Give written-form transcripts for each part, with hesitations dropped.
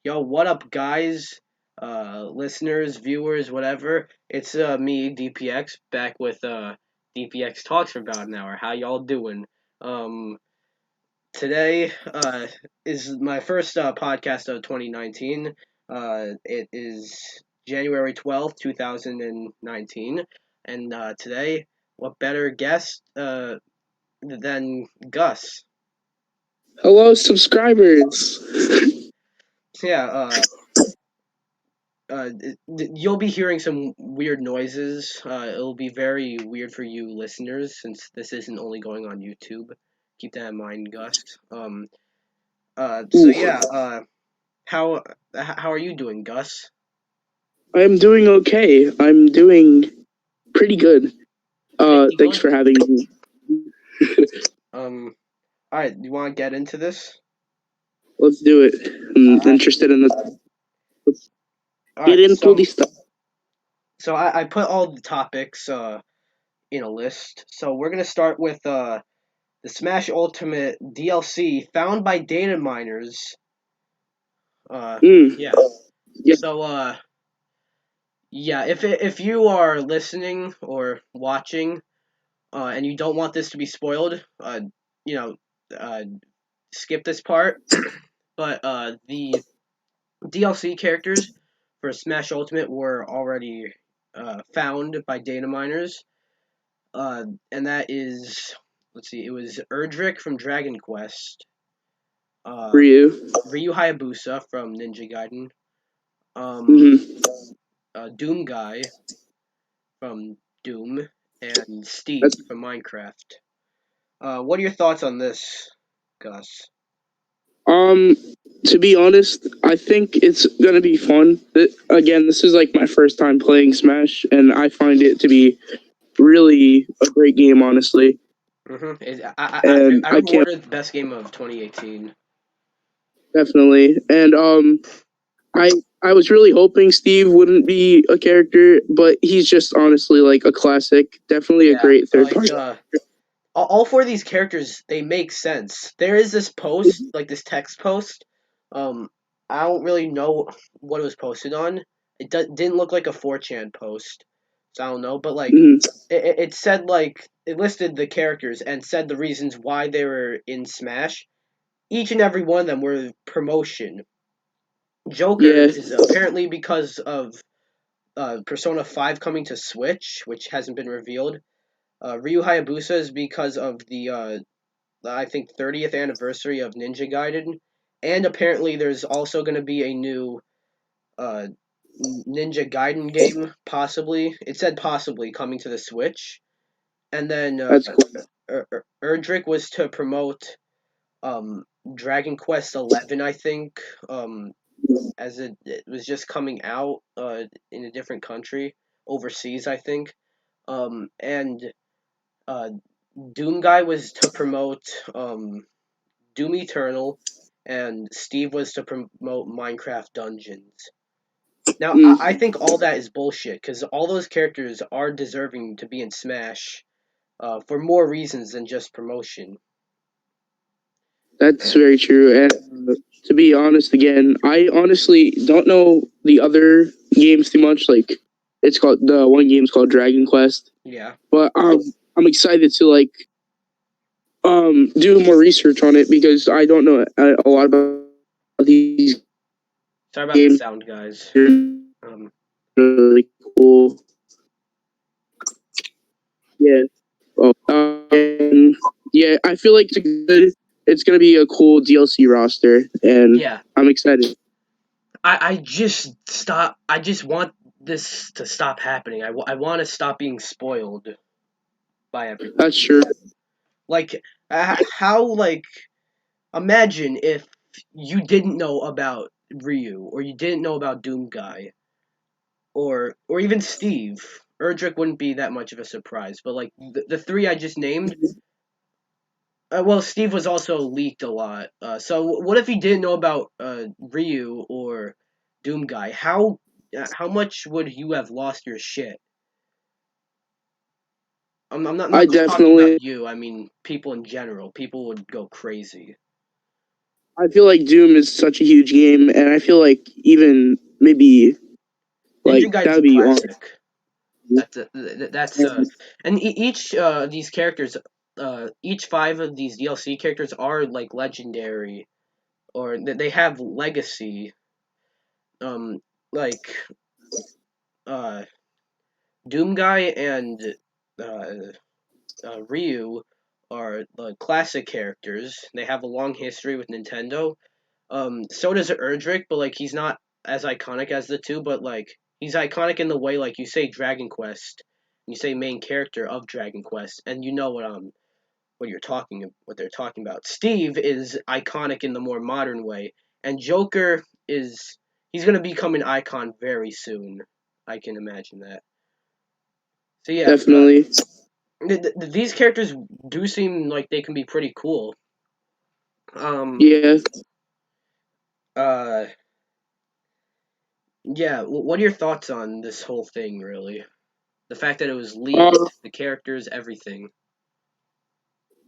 Yo, what up, guys? Listeners, viewers, whatever. It's me, DPX, back with DPX Talks for about an hour. How y'all doing? Um, Today is my first podcast of 2019. It is January 12th, 2019. And today, what better guest than Gus? Hello, subscribers. Yeah, you'll be hearing some weird noises. It'll be very weird for you listeners since this isn't only going on YouTube. Keep that in mind, Gus. So Ooh, yeah. How how are you doing, Gus? I'm doing okay. I'm doing pretty good. Pretty Thanks good. for having me. Um. All right. You want to get into this? Let's do it. All I'm right. interested in this. Let's All get right. into the stuff. I put all the topics in a list. So we're gonna start with the Smash Ultimate DLC found by data miners. Uh. Mm, Yeah. yeah, So yeah, if you are listening or watching, and you don't want this to be spoiled, you know, uh, skip this part. But the DLC characters for Smash Ultimate were already found by data miners, and that is, let's see, it was Erdrick from Dragon Quest, for uh, you. Ryu Hayabusa from Ninja Gaiden, um, Mm-hmm. Doom Guy from Doom, and Steve That's from Minecraft. What are your thoughts on this, Gus? um. To be honest, I think it's gonna be fun. Again, this is like my first time playing Smash, and I find it to be really a great game, honestly. Mm-hmm. And I I can't awarded the best game of 2018. definitely. And I I was really hoping Steve wouldn't be a character, but he's just honestly like a classic. Definitely a Yeah, great third like party. all four of these characters, they make sense. There is this post, like this text post. Um, I don't really know what it was posted on. Didn't look like a 4chan post, so I don't know. But like, Mhm. it said like it listed the characters and said the reasons why they were in Smash. Each and every one of them were promotion. Joker Yeah, is apparently because of Persona 5 coming to Switch, which hasn't been revealed. Ryu Hayabusa is because of the I think 30th anniversary of Ninja Gaiden, and apparently there's also going to be a new uh, Ninja Gaiden game, possibly. It said possibly coming to the Switch, and then that's cool. Erdrick was to promote um, Dragon Quest 11, I think, as it was just coming out in a different country, overseas, I think, and uh, Doom Guy was to promote Doom Eternal, and Steve was to promote Minecraft Dungeons. Now, I Mm, think all that is bullshit because all those characters are deserving to be in Smash for more reasons than just promotion. that's very true. And to be honest, again, I honestly don't know the other games too much. Like it's called the one game's called Dragon Quest, Yeah. but I'm excited to like do more research on it because I don't know a lot about these Sorry about the games. sound, guys. They're Um, really cool. Yeah. Oh, and yeah, I feel like it's gonna be a cool DLC roster, and yeah. I'm excited. I just stop. I just want this to stop happening. I want to stop being spoiled by everything. That's true. Like, how, like, imagine if you didn't know about Ryu, or you didn't know about Doom Guy, or even Steve. Erdrick wouldn't be that much of a surprise, but like the three I just named. Well, Steve was also leaked a lot. So what if you didn't know about Ryu or Doom Guy? How much would you have lost your shit? I'm I not just talking about definitely, you. I mean people in general. People would go crazy. I feel like Doom is such a huge game, and I feel like even maybe Ninja like that Gaiden's a would be on. classic. That's and each these characters, each five of these DLC characters are like legendary, or they have legacy. Like uh, Doom Guy and uh, Ryu are classic characters. They have a long history with Nintendo. So does Erdrick, but like he's not as iconic as the two, but like he's iconic in the way like you say Dragon Quest, you say main character of Dragon Quest, and you know what they're talking about. Steve is iconic in the more modern way, and Joker is he's gonna become an icon very soon. I can imagine that. So yeah, Definitely. these characters do seem like they can be pretty cool. Um, Yeah. uh, yeah. What are your thoughts on this whole thing? Really, the fact that it was Uh, leaked, the characters, everything.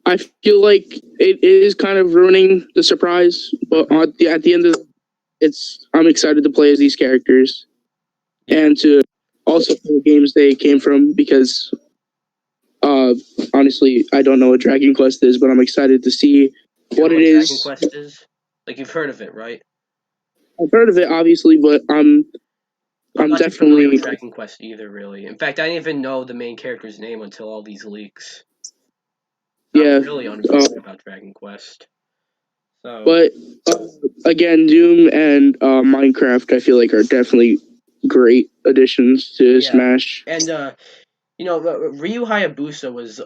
I feel like it is kind of ruining the surprise, but Hmm. at the end of it's, I'm excited to play as these characters Yeah. and to also play the games they came from because uh, honestly, I don't know what Dragon Quest is, but I'm excited to see You don't what know it what Dragon is. Quest is? Like you've heard of it, right? I've heard of it obviously, but I'm I'm not too familiar with definitely Dragon Quest either, really. In fact, I didn't even know the main character's name until all these leaks. I'm yeah. really Uh, unversed about Dragon Quest. So but uh, again, Doom and Minecraft, I feel like are definitely great additions to yeah, Smash. and Ryu Hayabusa was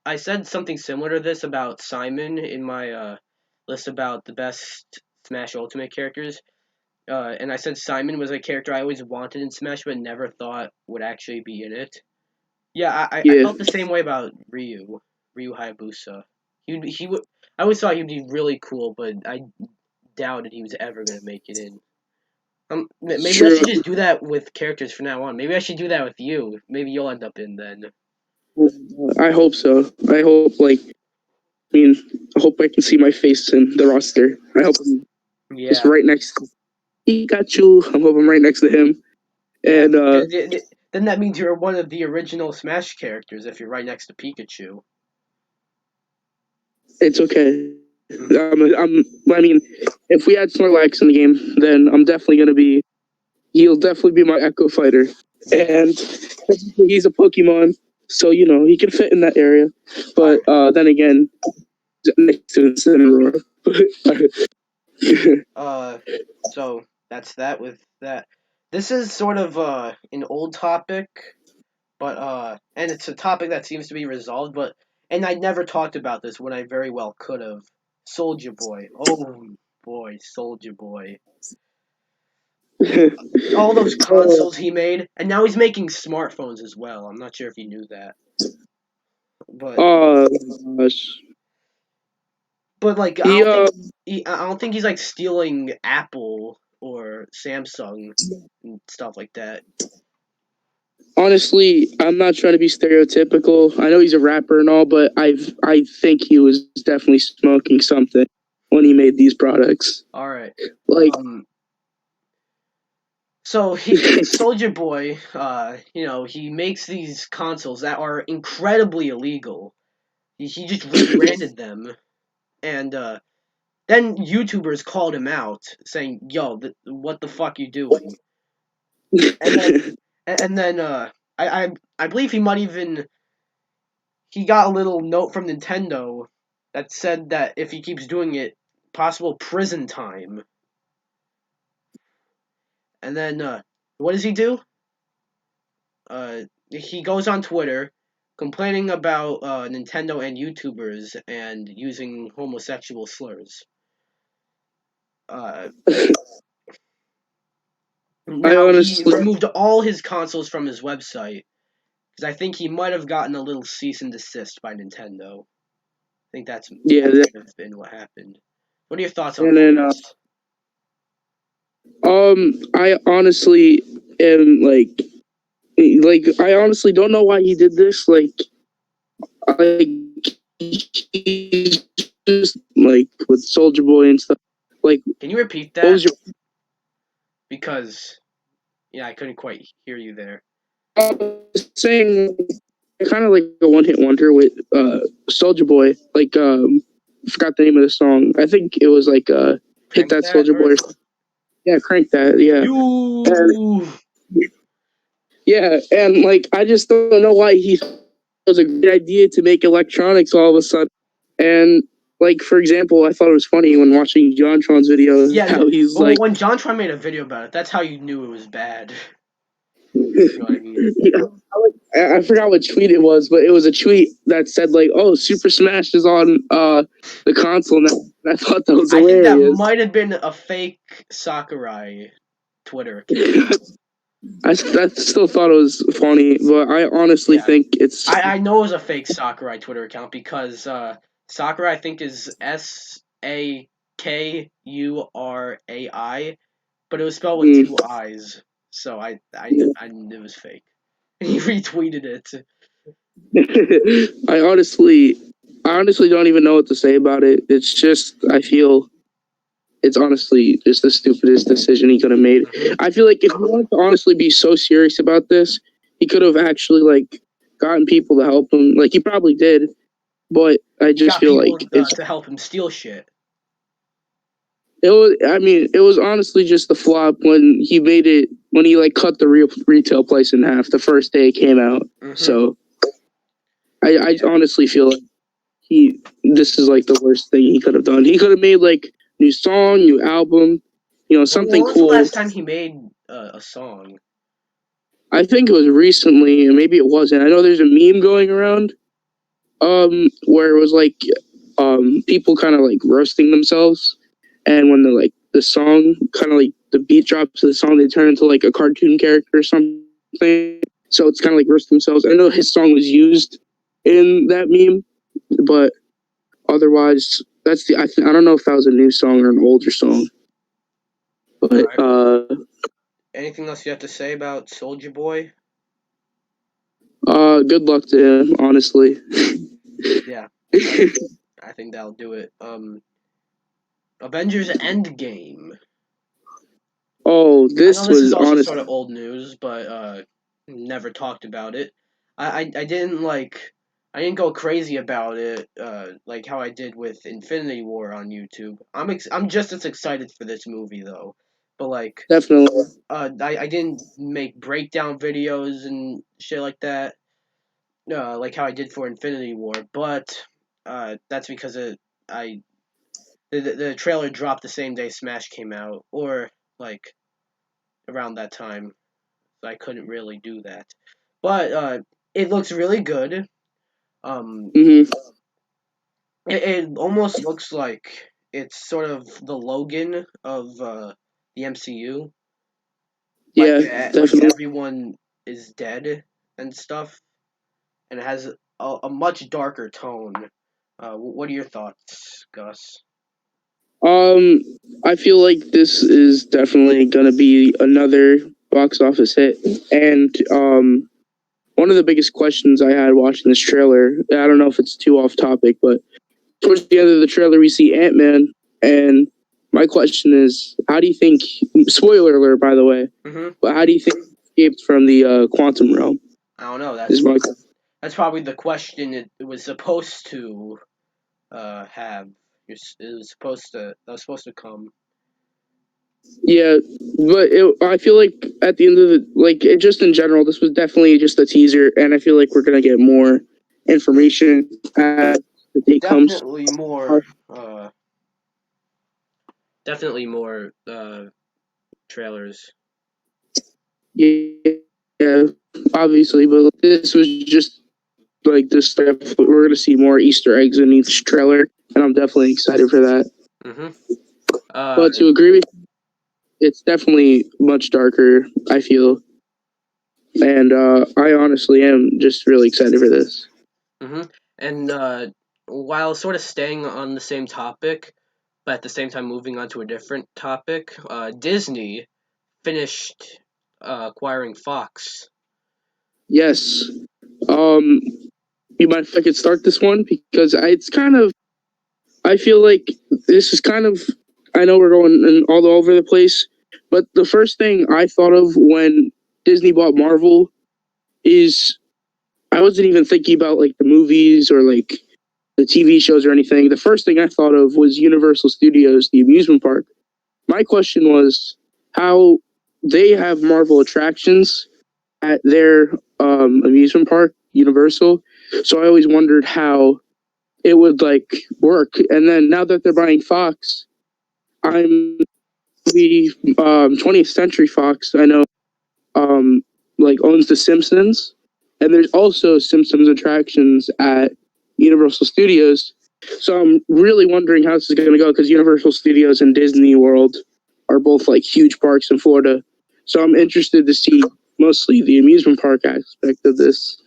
I said something similar to this about Simon in my list about the best Smash Ultimate characters. And I said Simon was a character I always wanted in Smash, but never thought would actually be in it. Yeah, I Yeah, felt the same way about Ryu Hayabusa. He would. I always thought he'd be really cool, but I doubted he was ever gonna make it in. it's Maybe I true. should just do that with characters from now on. Maybe I should do that with you. Maybe you'll end up in then. I hope so. I hope I mean, I hope I can see my face in the roster. I hope I'm just Yeah, right next to Pikachu. I hope I'm right next to him. yeah. And Then that means you're one of the original Smash characters if you're right next to Pikachu. it's okay. Mhm. I mean, if we had Snorlax in the game, then I'm definitely gonna be. He'll definitely be my Echo Fighter, Yeah. and he's a Pokemon, so you know he can fit in that area. All But right. then again, next to Incineroar. Uh, so that's that with that. This is sort of an old topic, but and it's a topic that seems to be resolved, but and I never talked about this when I very well could have. SoljaBoy. Oh boy, SoljaBoy. All those Oh, consoles he made, and now he's making smartphones as well. I'm not sure if you knew that, but oh gosh. like He I don't think he's like stealing Apple or Samsung and stuff like that. honestly, I'm not trying to be stereotypical. I know he's a rapper and all, but I think he was definitely smoking something when he made these products. All right. Like, So Soldier Boy, he makes these consoles that are incredibly illegal. He just rebranded them, and then YouTubers called him out, saying, "Yo, what the fuck you doing?" And then I, I I believe he might even he got a little note from Nintendo that said that if he keeps doing it, possible prison time. And then what does he do? He goes on Twitter complaining about Nintendo and YouTubers and using homosexual slurs. Uh, I Now he honestly, removed all his consoles from his website because I think he might have gotten a little cease and desist by Nintendo. I think yeah, that might have been what happened. What are your thoughts on and all then this? I honestly am I honestly don't know why he did this. Like, he's just like with SoljaBoy and stuff. Like, Can you repeat what was that? your Because yeah, I couldn't quite hear you there. saying? Kind of like a one hit wonder with SoljaBoy. Like, I forgot the name of the song. I think it was like "Hit Crank That that Soldier or Boy." Yeah, crank that. Yeah, and you. yeah, and like I just don't know why he thought it was a good idea to make electronics all of a sudden. And like for example, I thought it was funny when watching JonTron's video Yeah, how he's well, like, when JonTron made a video about it, that's how you knew it was bad. You know what I mean? I forgot what tweet it was, but it was a tweet that said like, "Oh, Super Smash is on the console now." And I thought that was I think that hilarious. might have been a fake Sakurai Twitter account. I still thought it was funny, but I honestly Yeah, think it's I know it was a fake Sakurai Twitter account because Sakurai I think is Sakurai, but it was spelled with mm, two I's, so I knew it was fake. And he retweeted it. I honestly don't even know what to say about it. It's just I feel it's honestly just the stupidest decision he could have made. Hmm. I feel like if he wanted to honestly be so serious about this, he could have actually like gotten people to help him. Like he probably did, but I He just got feel people like it's to help him steal shit. it was. I mean, it was honestly just the flop when he made it when he like cut the real retail price in half the first day it came out. Hmm. So I Yeah. honestly feel like he this is like the worst thing he could have done. He could have made like new song, new album, When something was the cool. last time he made a song? I think it was recently, and maybe it wasn't. I know there's a meme going around, where it was like, people kind of like roasting themselves, and when the song kind of like the beat drops to the song, they turn into like a cartoon character or something. So it's kind of like roast themselves. I know his song was used in that meme, but otherwise, I don't know if that was a new song or an older song, All but right. Anything else you have to say about Soldier Boy? good luck to him, honestly. Yeah, I, I think that'll do it. Avengers Endgame. Oh, I know this this is was also honest. sort of old news, but never talked about it. I didn't like. I didn't go crazy about it, like how I did with Infinity War on YouTube. I'm just as excited for this movie though, but like, Definitely. I didn't make breakdown videos and shit like that, like how I did for Infinity War. But that's because I the trailer dropped the same day Smash came out, or like around that time, so I couldn't really do that. But it looks really good. Um, Hmm. it almost looks like it's sort of the Logan of the MCU. Yeah, Like definitely. everyone is dead and stuff, and it has a much darker tone. What are your thoughts, Gus? Um, I feel like this is definitely gonna be another box office hit, and one of the biggest questions I had watching this trailer, I don't know if it's too off topic, but towards the end of the trailer, we see Ant-Man, and my question is, how do you think, spoiler alert, by the way, Hmm. but how do you think he escaped from the quantum realm? I don't know. Is my That's probably the question it was supposed to have. That was supposed to come. Yeah, but I feel like at the end of the like it just in general, this was definitely just a teaser, and I feel like we're gonna get more information as the date comes. Definitely Uh, more. Definitely more trailers. yeah, yeah, obviously, but this was just like this step. We're gonna see more Easter eggs in each trailer, and I'm definitely excited for that. Hmm. But to agree with you, it's definitely much darker. I feel, and I honestly am just really excited for this. hmm And while sort of staying on the same topic, but at the same time moving on to a different topic, Disney finished acquiring Fox. Yes. You mind if I could start this one because it's kind of I feel like this is kind of, I know we're going all over the place, but the first thing I thought of when Disney bought Marvel is I wasn't even thinking about like the movies or like the TV shows or anything. The first thing I thought of was Universal Studios, the amusement park. My question was how they have Marvel attractions at their amusement park, Universal. So I always wondered how it would like work. And then now that they're buying Fox, I'm the 20th Century Fox. I know um, like owns The Simpsons, and there's also Simpsons attractions at Universal Studios. So I'm really wondering how this is going to go because Universal Studios and Disney World are both like huge parks in Florida. So I'm interested to see mostly the amusement park aspect of this.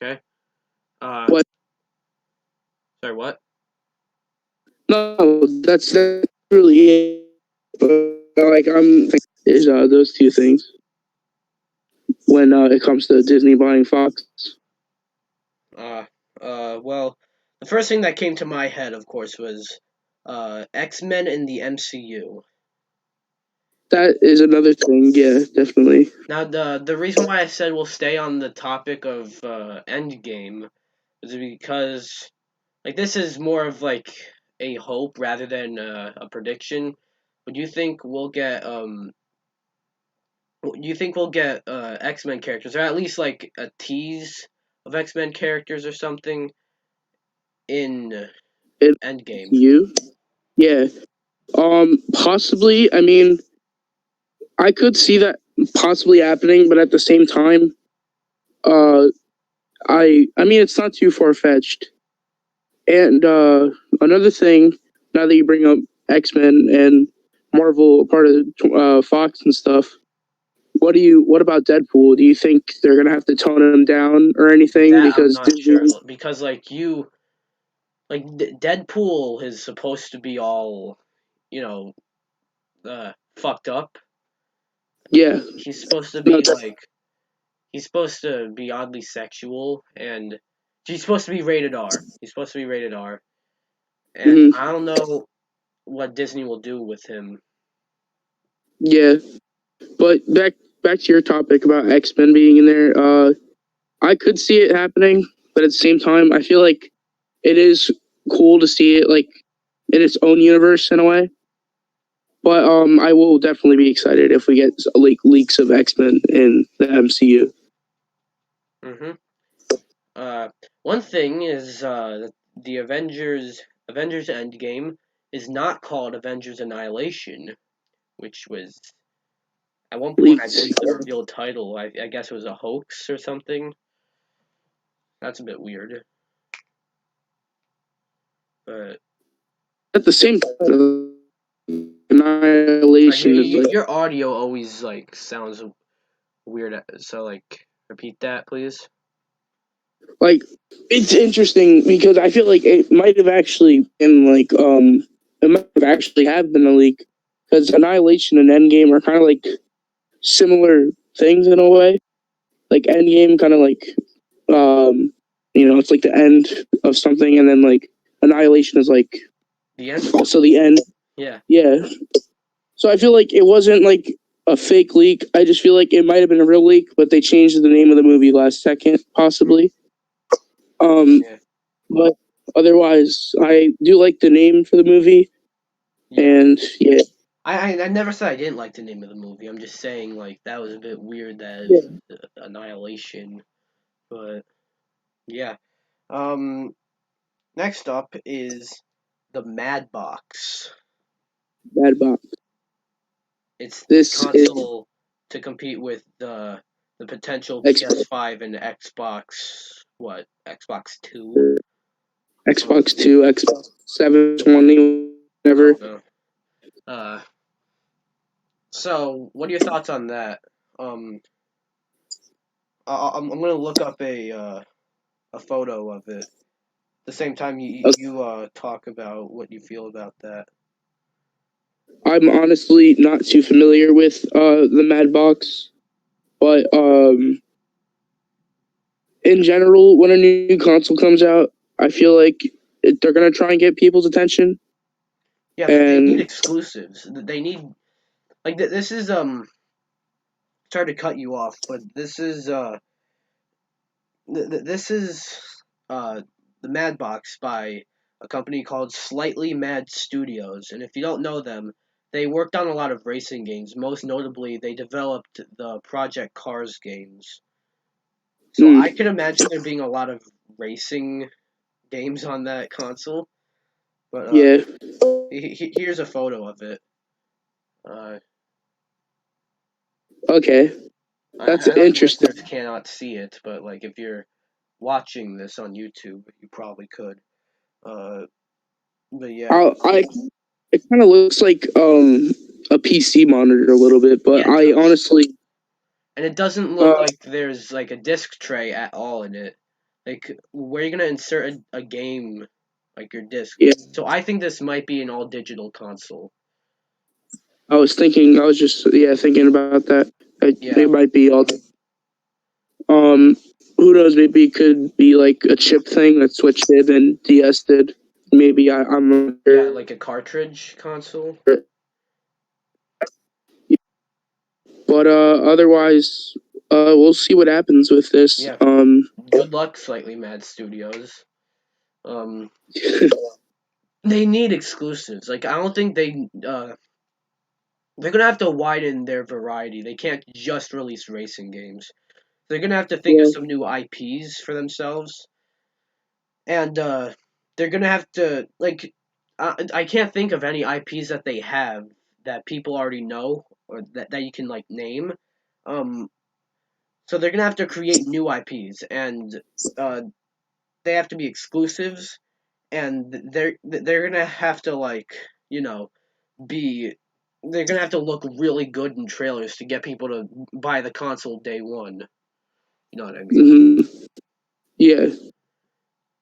Okay. What? Sorry, what? No, that's really it. But like I'm is those two things when it comes to Disney buying Fox. Well, the first thing that came to my head, of course, was X-Men in the MCU. That is another thing. Yeah, definitely. Now, the reason why I said we'll stay on the topic of Endgame is because like this is more of like a hope rather than a prediction. Would you think we'll get you think we'll get X-Men characters or at least like a tease of X-Men characters or something in It, Endgame? you? Yeah. Possibly. I mean, I could see that possibly happening, but at the same time, uh, I mean, it's not too far fetched. And another thing, now that you bring up X Men and Marvel, part of Fox and stuff, what about Deadpool? Do you think they're gonna have to tone him down or anything That I'm because not Disney? sure because like Deadpool is supposed to be all, you know, fucked up. Yeah, He's supposed to no, be like he's supposed to be oddly sexual and he's supposed to be rated R. He's supposed to be rated R. And mm-hmm, I don't know what Disney will do with him. yeah. But back to your topic about X Men being in there. I could see it happening, but at the same time, I feel like it is cool to see it like in its own universe in a way. But I will definitely be excited if we get like leaks of X Men in the MCU. Mhm. One thing is the Avengers Endgame is not called Avengers Annihilation, which was at one point I Leaks believe the real title. I guess it was a hoax or something. That's a bit weird. But at the same time, sorry, Annihilation is like your audio always like sounds weird. So like repeat that, please. like it's interesting because I feel like it might have actually been like it might have actually have been a leak because Annihilation and Endgame are kind of like similar things in a way. Like Endgame kind of like it's like the end of something, and then like Annihilation is like The end. also the end. Yeah. Yeah. So I feel like it wasn't like a fake leak. I just feel like it might have been a real leak, but they changed the name of the movie last second, possibly. Yeah. But otherwise, I do like the name for the movie, Yeah. and yeah, I never said I didn't like the name of the movie. I'm just saying like that was a bit weird that yeah, it's Annihilation. But yeah. Um. Next up is the Mad Box. Bad Box. It's the This is console to compete with the potential Xbox, PS5 and Xbox. What Xbox Two? Um. Xbox Two, Xbox 720, I whatever. don't know. Uh. So, what are your thoughts on that? Um. I'm gonna look up a photo of it. The same time you talk about what you feel about that. I'm honestly not too familiar with the Mad Box, but in general, when a new console comes out, I feel like they're gonna try and get people's attention. Yeah, they need And exclusives. They need like this is sorry to cut you off, but this is this is uh the Mad Box by a company called Slightly Mad Studios, and if you don't know them, they worked on a lot of racing games. Most notably, they developed the Project Cars games. So I mm, can imagine there being a lot of racing games on that console. But yeah, here's a photo of it. Uh, okay, that's I know the interesting. listeners cannot see it, but like if you're watching this on YouTube, you probably could. Uh, but yeah, I it kind of looks like a PC monitor a little bit, but yeah, it I does. honestly And it doesn't look uh like there's like a disc tray at all in it. Like where are you gonna insert a game like your disc? yeah, So I think this might be an all digital console. I was just thinking about that. Yeah, It might be all um who knows, maybe it could be like a chip thing that Switch did and DS did. Maybe I'm not yeah, sure. like a cartridge console. But otherwise we'll see what happens with this. Yeah, good luck, Slightly Mad Studios. Um, they need exclusives. Like I don't think they're gonna have to widen their variety. They can't just release racing games. They're gonna have to think of Yeah. some new IPs for themselves, and they're gonna have to like. I can't think of any IPs that they have that people already know or that you can like name. Um, so they're gonna have to create new IPs, and uh, they have to be exclusives, and they're gonna have to like you know be they're gonna have to look really good in trailers to get people to buy the console day one. You know what I mean? Hmm. Yeah.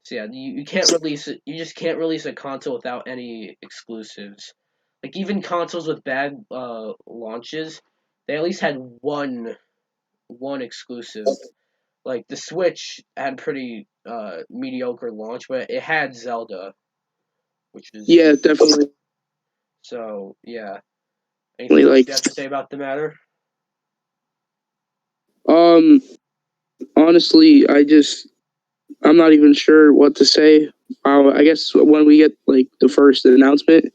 So yeah, you can't release it. You just can't release a console without any exclusives. Like even consoles with bad launches, they at least had one exclusive. Like the Switch had pretty mediocre launch, but it had Zelda, which is Yeah, definitely. so yeah. Anything else Like you have to say about the matter? um honestly, I'm not even sure what to say. I guess when we get like the first announcement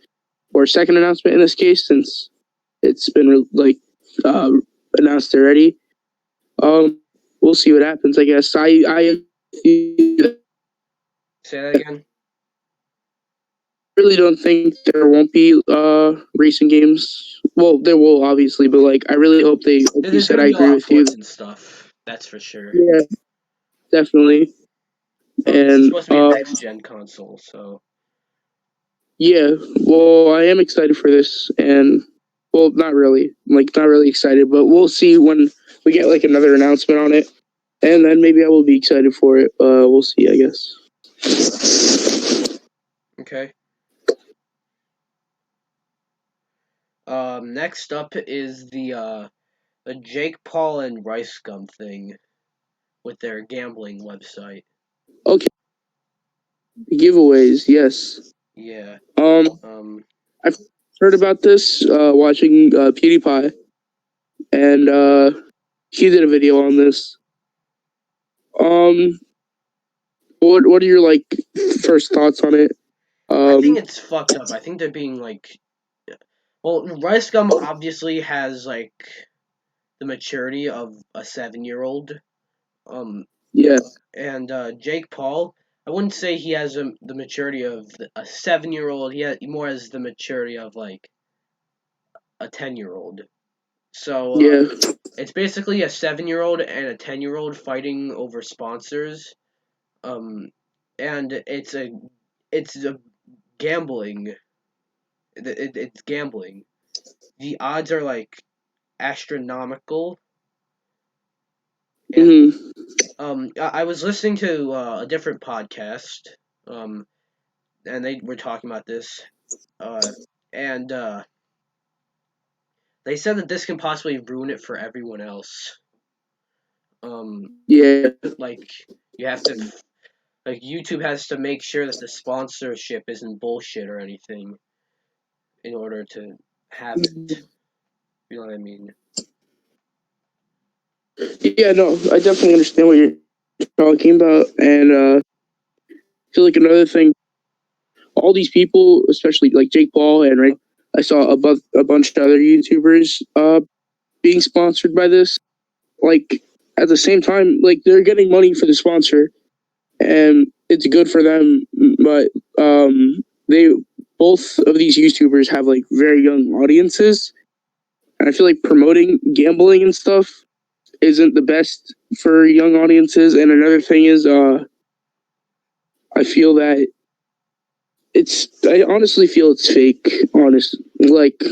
or second announcement in this case, since it's been uh, announced already, um, we'll see what happens. I guess I Say that again. really don't think there won't be racing games. Well, there will obviously, but like I really hope they, like you There's said, gonna I be a agree lot of with you. ports and stuff. That's for sure. Yeah, definitely. This is And supposed to be a next gen console, so yeah, well, I am excited for this, and well, not really, like not really excited, but we'll see when we get like another announcement on it, and then maybe I will be excited for it. We'll see, I guess. okay. Next up is the Jake Paul and Rice Gum thing with their gambling website. Okay, giveaways, yes. Yeah. Um, Um. I've heard about this watching PewDiePie, and he did a video on this. Um, what are your like first thoughts on it? I think Um, it's fucked up. I think they're being like, well, Rice Gum obviously has like the maturity of a 7-year-old. Um, yeah, and Jake Paul, I wouldn't say he has the maturity of a 7-year-old. He more has the maturity of like a 10-year-old. So yeah. it's basically a 7-year-old and a 10-year-old fighting over sponsors. Um, and it's a gambling. It's gambling. The odds are like astronomical. And Hmm. I was listening to a different podcast. Um, and they were talking about this. Uh, and they said that this can possibly ruin it for everyone else. Um, Yeah. like you have to Like YouTube has to make sure that the sponsorship isn't bullshit or anything in order to have it. You know what I mean? Yeah, no, I definitely understand what you're talking about, and I feel like another thing, all these people, especially like Jake Paul and right, I saw a bunch of other YouTubers being sponsored by this. Like at the same time, like they're getting money for the sponsor, and it's good for them. But they both of these YouTubers have like very young audiences, and I feel like promoting gambling and stuff isn't the best for young audiences. And another thing is, I feel that I honestly feel it's fake. Honest, like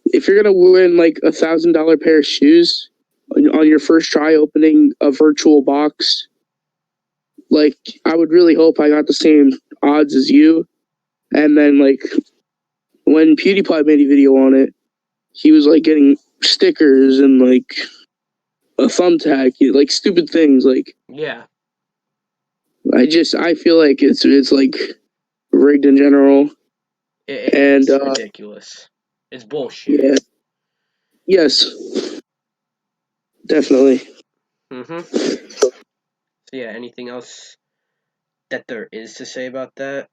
if you're gonna win like $1,000 pair of shoes on your first try opening a virtual box, like I would really hope I got the same odds as you. And then like when PewDiePie made a video on it, he was like getting stickers and like a thumbtack, like stupid things. Like Yeah, I feel like it's like rigged in general. And it's ridiculous. It's bullshit. yeah, yes, definitely. Mhm. So yeah, anything else that there is to say about that?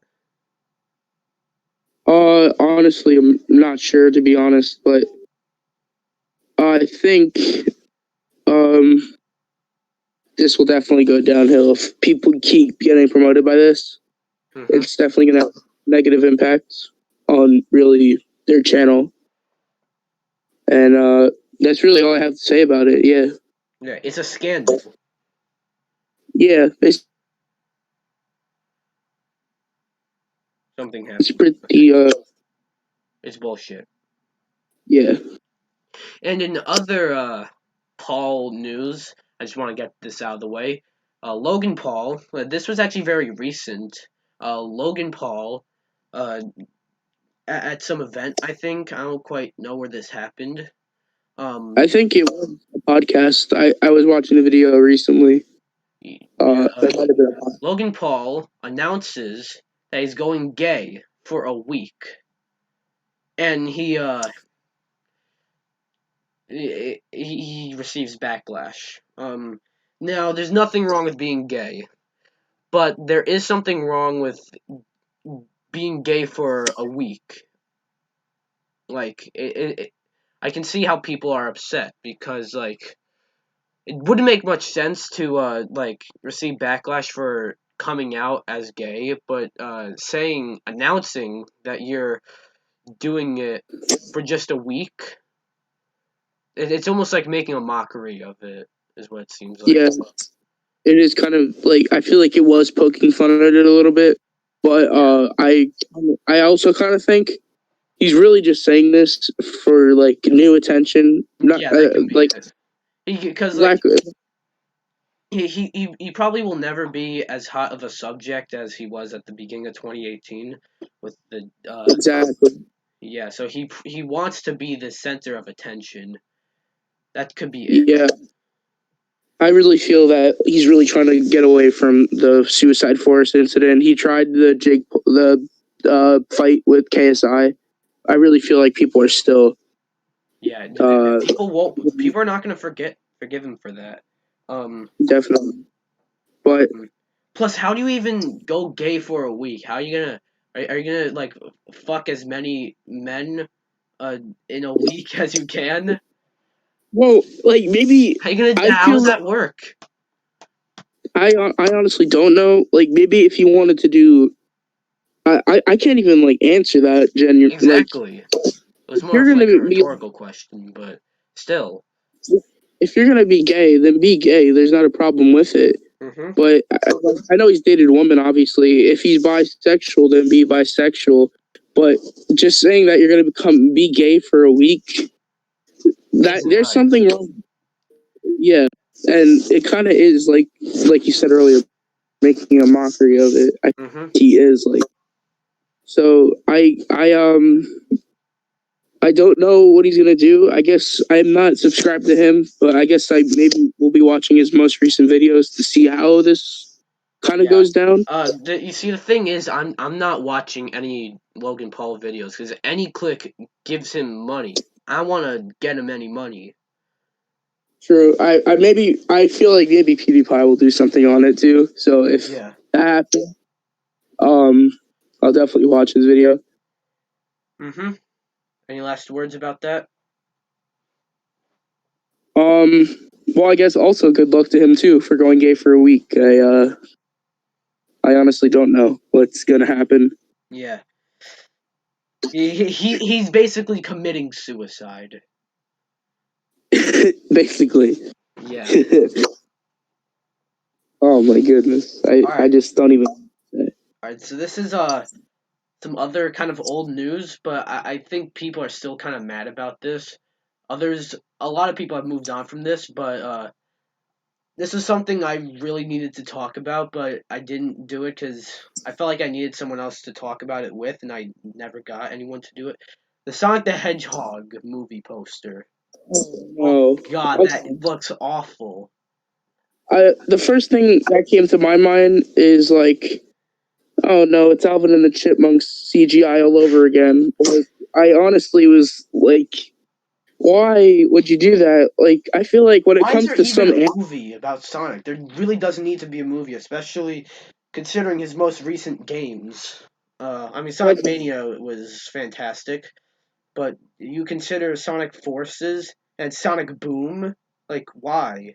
Honestly, I'm not sure to be honest, but I think um this will definitely go downhill if people keep getting promoted by this. Mhm. It's definitely gonna have negative impacts on really their channel, and that's really all I have to say about it. Yeah, Yeah, it's a scandal. yeah, Something it's happened. pretty It's bullshit. yeah. And in other Paul news, I just want to get this out of the way. Logan Paul. This was actually very recent. Logan Paul, uh, at some event, I think. I don't quite know where this happened. I think it was a podcast. I was watching a video recently. Yeah, That might have been a podcast. Logan Paul announces that he's going gay for a week, and he receives backlash. Now there's nothing wrong with being gay, but there is something wrong with being gay for a week. Like I can see how people are upset because like it wouldn't make much sense to like receive backlash for coming out as gay, but announcing that you're doing it for just a week, it's almost like making a mockery of it. Is what it seems like. Yeah, it is kind of like I feel like it was poking fun at it a little bit, but Yeah. I also kind of think he's really just saying this for like new attention, not Yeah, that can be like it. Because like lack. he probably will never be as hot of a subject as he was at the beginning of 2018 with the Exactly. yeah. So he wants to be the center of attention. That could be it. Yeah, I really feel that he's really trying to get away from the Suicide Forest incident. He tried the fight with KSI. I really feel like people are still Yeah, uh, people won't. People are not going to forgive him for that. definitely. But Mhm. Plus, how do you even go gay for a week? How are you gonna? Are you gonna like fuck as many men uh in a week as you can? well, like maybe How you gonna? I How feel does that work? I honestly don't know. Like maybe if you wanted to do, I can't even like answer that genuine. Like Exactly. It was more you're of gonna like a be rhetorical question, but still. if you're gonna be gay, then be gay. There's not a problem with it. Hmm. But I know he's dated a woman, obviously. If he's bisexual, then be bisexual. But just saying that you're going to be gay for a week, that Isn't there's right. something wrong. Yeah, and it kind of is like you said earlier, making a mockery of it. I think Hmm. he is like. So I don't know what he's gonna do. I guess I'm not subscribed to him, but I guess I maybe will be watching his most recent videos to see how this kind of Yeah. goes down. You see, the thing is, I'm not watching any Logan Paul videos because any click gives him money. I want to get him any money. True. I maybe I feel like maybe PewDiePie will do something on it too. So if Yeah. that happens, um, I'll definitely watch his video. Mm-hmm. Any last words about that? Um, well, I guess also good luck to him too for going gay for a week. I honestly don't know what's gonna happen. Yeah. He's basically committing suicide. Basically. Yeah. Oh my goodness. All I right. just don't even. All right. So this is some other kind of old news, but I think people are still kind of mad about this. A lot of people have moved on from this, but this is something I really needed to talk about, but I didn't do it because I felt like I needed someone else to talk about it with, and I never got anyone to do it. The Sonic the Hedgehog movie poster. Oh No. God, that Okay. looks awful. The first thing that came to my mind is like, oh no, it's Alvin and the Chipmunks CGI all over again. Like, I honestly was like, why would you do that? Like, I feel like when it Why is comes there to even some, a movie about Sonic? There really doesn't need to be a movie, especially considering his most recent games. I mean, Sonic Mania was fantastic, but you consider Sonic Forces and Sonic Boom, like why?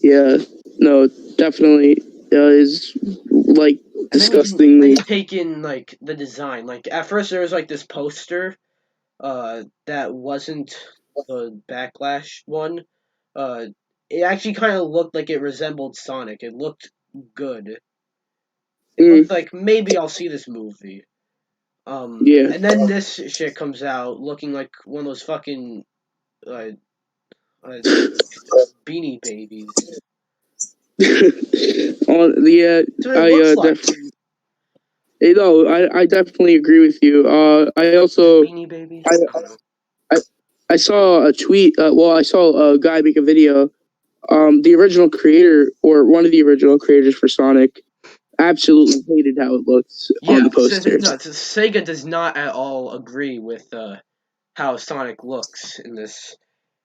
yeah, no, definitely is like And then disgustingly. you take in like the design. Like at first there was like this poster, that wasn't the Backlash one. Uh, it actually kind of looked like it resembled Sonic. It looked good. It Mm, looked like maybe I'll see this movie. yeah. And then this shit comes out looking like one of those fucking uh, uh Beanie Babies. Yeah, That's what it I looks like. definitely. No, I definitely agree with you. I Is it also Beanie Babies? I I don't know. I, I saw a tweet. Well, I saw a guy make a video. The original creator or one of the original creators for Sonic absolutely hated how it looked on Yeah, the poster. no, Sega does not at all agree with how Sonic looks in this.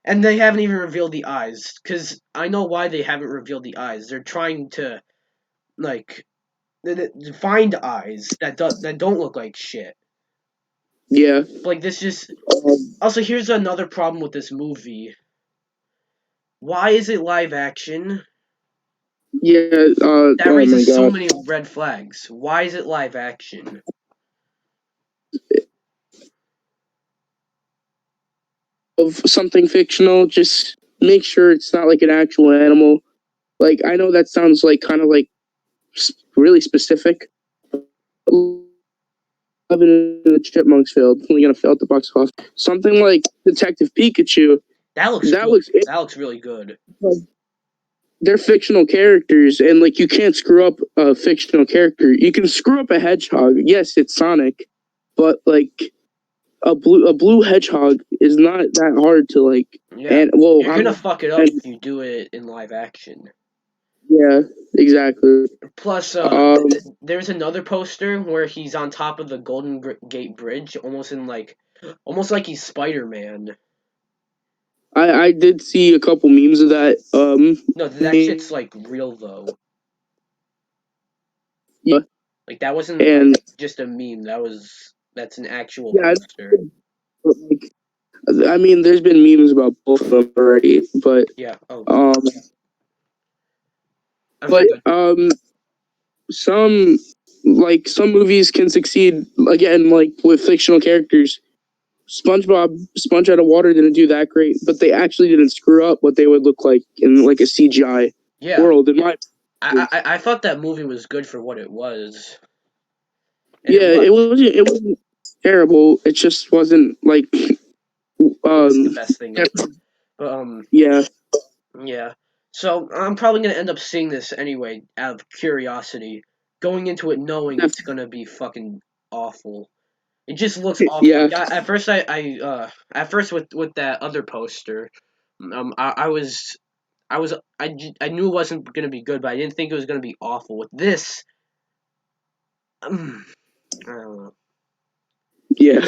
And they haven't even revealed the eyes, because I know why they haven't revealed the eyes. They're trying to, like, find eyes that don't look like shit. Yeah. Like, this just. Um, Also, here's another problem with this movie. Why is it live action? yeah. That Oh my raises so god. many red flags. Why is it live action? Of something fictional, just make sure it's not like an actual animal. Like I know that sounds like kind of like really specific. In the Chipmunks failed. Only gonna fail at the box office. Something like Detective Pikachu. That looks That good. looks. That looks really good. They're fictional characters, and like you can't screw up a fictional character. You can screw up a hedgehog. Yes, it's Sonic, but like a blue hedgehog is not that hard to like. Yeah. And well, You're I'm gonna not. fuck it up And if you do it in live action. yeah, exactly. Plus, Um, there's another poster where he's on top of the Golden Gate Bridge, almost like he's Spider Man. I did see a couple memes of that. No, that shit's like real though. Yeah, Like that wasn't like and just a meme. That's an actual yeah, poster. like, I mean, there's been memes about both of them already, Yeah. Oh, um, okay, but good. some some movies can succeed again, like with fictional characters. SpongeBob, Sponge Out of Water didn't do that great, but they actually didn't screw up what they would look like in like a CGI Yeah, world. In my opinion. I thought that movie was good for what it was, and it Yeah, was. it wasn't terrible. It just wasn't like It wasn't the um best thing ever. But yeah. yeah. So I'm probably gonna end up seeing this anyway, out of curiosity, going into it knowing it's gonna be fucking awful. It just looks awful. Yeah. Like at first with that other poster, I was I knew it wasn't gonna be good, but I didn't think it was gonna be awful. With this, I don't know. Yeah.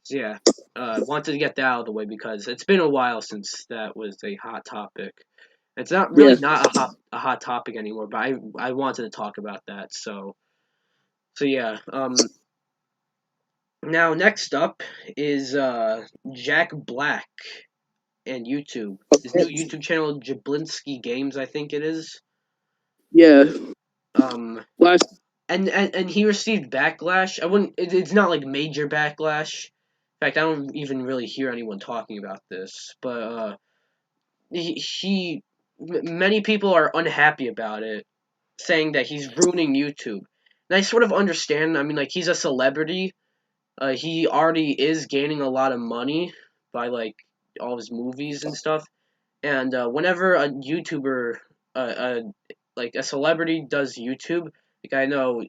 So yeah, wanted to get that out of the way because it's been a while since that was a hot topic. It's not Yeah. really not a hot topic anymore, but I wanted to talk about that. So yeah. Now next up is Jack Black and YouTube. His new YouTube channel, Jablinski Games, I think it is. Yeah. Um, Last. and he received backlash. I wouldn't. It's not like major backlash. In fact, I don't even really hear anyone talking about this. But many people are unhappy about it, saying that he's ruining YouTube. And I sort of understand. I mean, like he's a celebrity. He already is gaining a lot of money by like all his movies and stuff. And whenever a YouTuber, like a celebrity does YouTube, like I know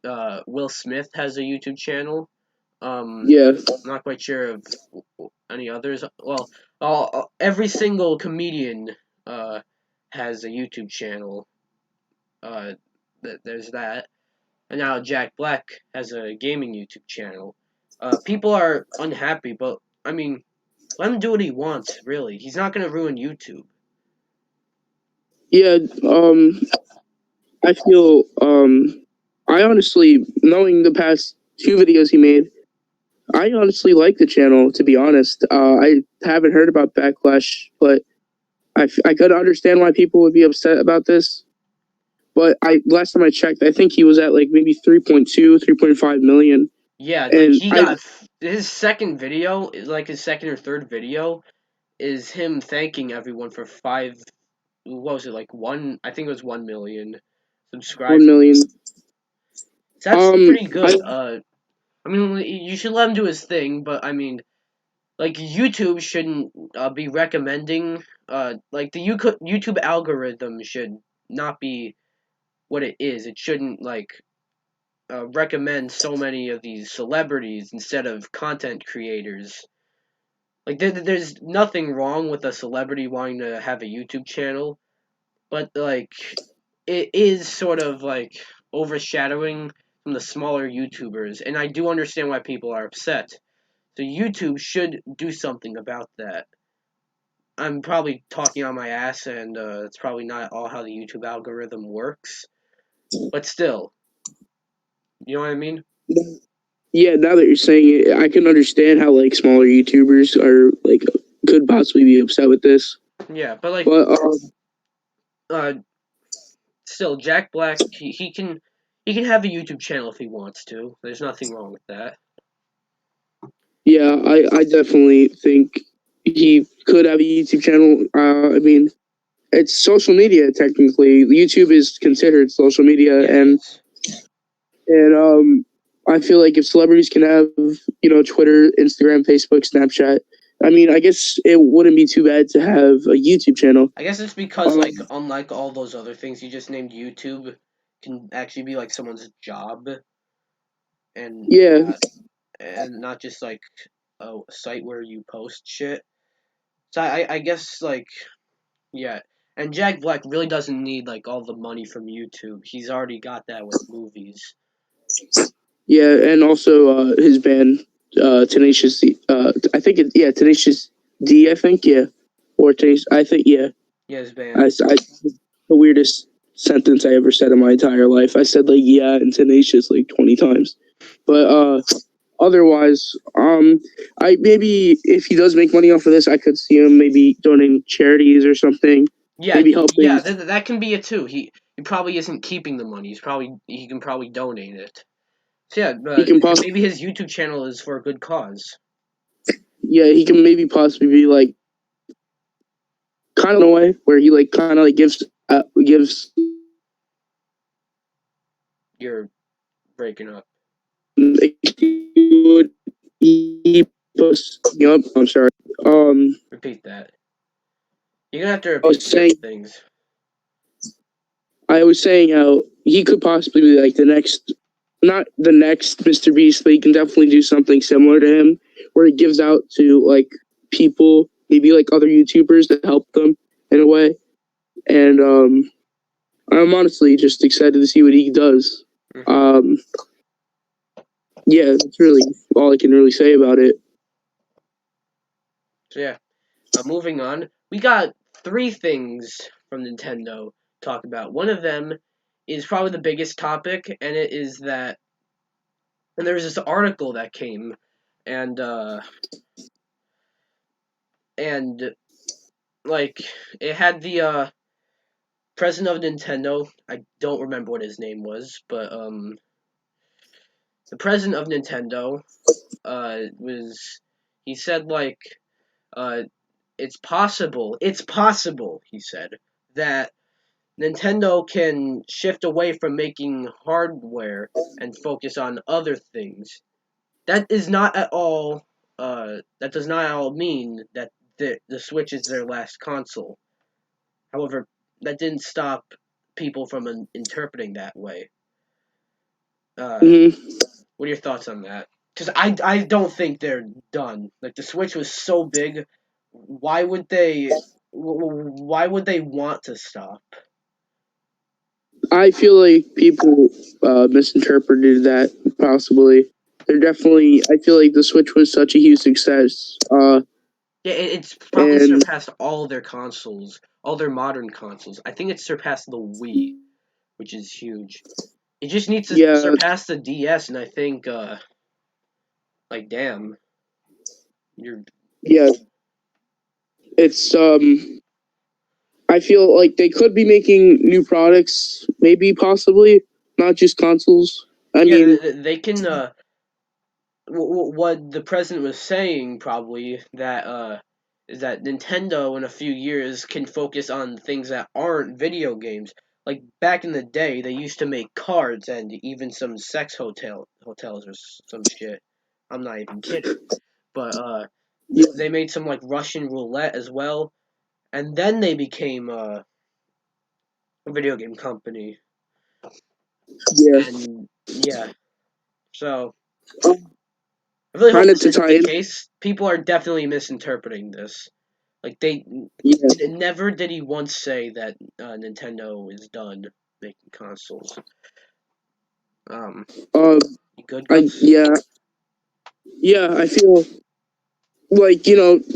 Will Smith has a YouTube channel. Yeah. I'm not quite sure of any others. Well, every single comedian has a YouTube channel. Uh, there's that. And now Jack Black has a gaming YouTube channel. People are unhappy, but I mean, let him do what he wants. Really, he's not gonna ruin YouTube. Yeah. I feel. I honestly, knowing the past two videos he made, I honestly like the channel. To be honest, I haven't heard about backlash, but I could understand why people would be upset about this. But last time I checked, I think he was at like maybe 3.2, 3.5 million. Yeah, like And he got his second video, like his second or third video, is him thanking everyone for five. What was it like one? I think it was 1 million 1 subscribers. million. So that's pretty I good. I mean, you should let him do his thing, but I mean, like YouTube shouldn't be recommending. Like the YouTube algorithm should not be what it is. It shouldn't like recommend so many of these celebrities instead of content creators. Like there's nothing wrong with a celebrity wanting to have a YouTube channel, but like it is sort of like overshadowing from the smaller YouTubers, and I do understand why people are upset. So YouTube should do something about that. I'm probably talking on my ass, and it's probably not all how the YouTube algorithm works, but still, you know what I mean? Yeah, now that you're saying it, I can understand how like smaller YouTubers are like could possibly be upset with this. Yeah, but like, But uh, still, Jack Black, he can have a YouTube channel if he wants to. There's nothing wrong with that. yeah, I definitely think he could have a YouTube channel. I mean, it's social media technically. YouTube is considered social media, Yeah, it and is. I feel like if celebrities can have Twitter, Instagram, Facebook, Snapchat, I mean, I guess it wouldn't be too bad to have a YouTube channel. I guess it's because like unlike all those other things you just named, YouTube can actually be like someone's job and Yeah, not just like a site where you post shit. So I guess like yeah, and Jack Black really doesn't need like all the money from YouTube. He's already got that with movies. yeah, and also his band, Tenacious D. I think Tenacious D. I think or Tenacious. I think Yeah, his band. the weirdest sentence I ever said in my entire life. I said like and Tenacious like 20 times, but otherwise, I maybe if he does make money off of this, I could see him maybe donating charities or something. Yeah, Maybe helping. yeah, that can be it too. He probably isn't keeping the money. He can probably donate it. So yeah, He can maybe his YouTube channel is for a good cause. he can maybe possibly be like kind of in a way where he like kind of like gives You're breaking up. he posts up. I'm sorry. Repeat that. You're gonna have to I repeat was saying certain things. I was saying how he could possibly be like the next, not the next Mr. Beast, but he can definitely do something similar to him, where he gives out to like people, maybe like other YouTubers to help them, in a way, and I'm honestly just excited to see what he does. Hmm. Um, yeah, that's really all I can really say about it. So yeah, moving on, we got three things from Nintendo to talk about. One of them is probably the biggest topic, and it is that, and there was this article that came, and and like it had the president of Nintendo. I don't remember what his name was, but the president of Nintendo was, he said like uh it's possible, he said, that Nintendo can shift away from making hardware and focus on other things. That is not at all. That does not at all mean that the Switch is their last console. However, that didn't stop people from interpreting that way. Uh, Hmm. what are your thoughts on that? Because I don't think they're done. Like the Switch was so big, why would they? Why would they want to stop? I feel like people misinterpreted that possibly. They're definitely. I feel like the Switch was such a huge success, Yeah, it's probably and surpassed all their consoles, all their modern consoles. I think it's surpassed the Wii, which is huge. It just needs to yeah, surpass the DS, and I think, like, damn, you're. yeah, it's. I feel like they could be making new products, maybe, possibly, not just consoles. I Yeah, mean, they can. What the president was saying probably that is that Nintendo in a few years can focus on things that aren't video games. Like back in the day, they used to make cards and even some sex hotels or some shit. I'm not even kidding. But yeah, they made some like Russian roulette as well, and then they became a video game company. yeah. And yeah, so I really hope Kind of this to isn't tie the in. case. People are definitely misinterpreting this. Like Yeah. never did he once say that Nintendo is done making consoles. Um, Uh, you good, I Gus? yeah, yeah. I feel like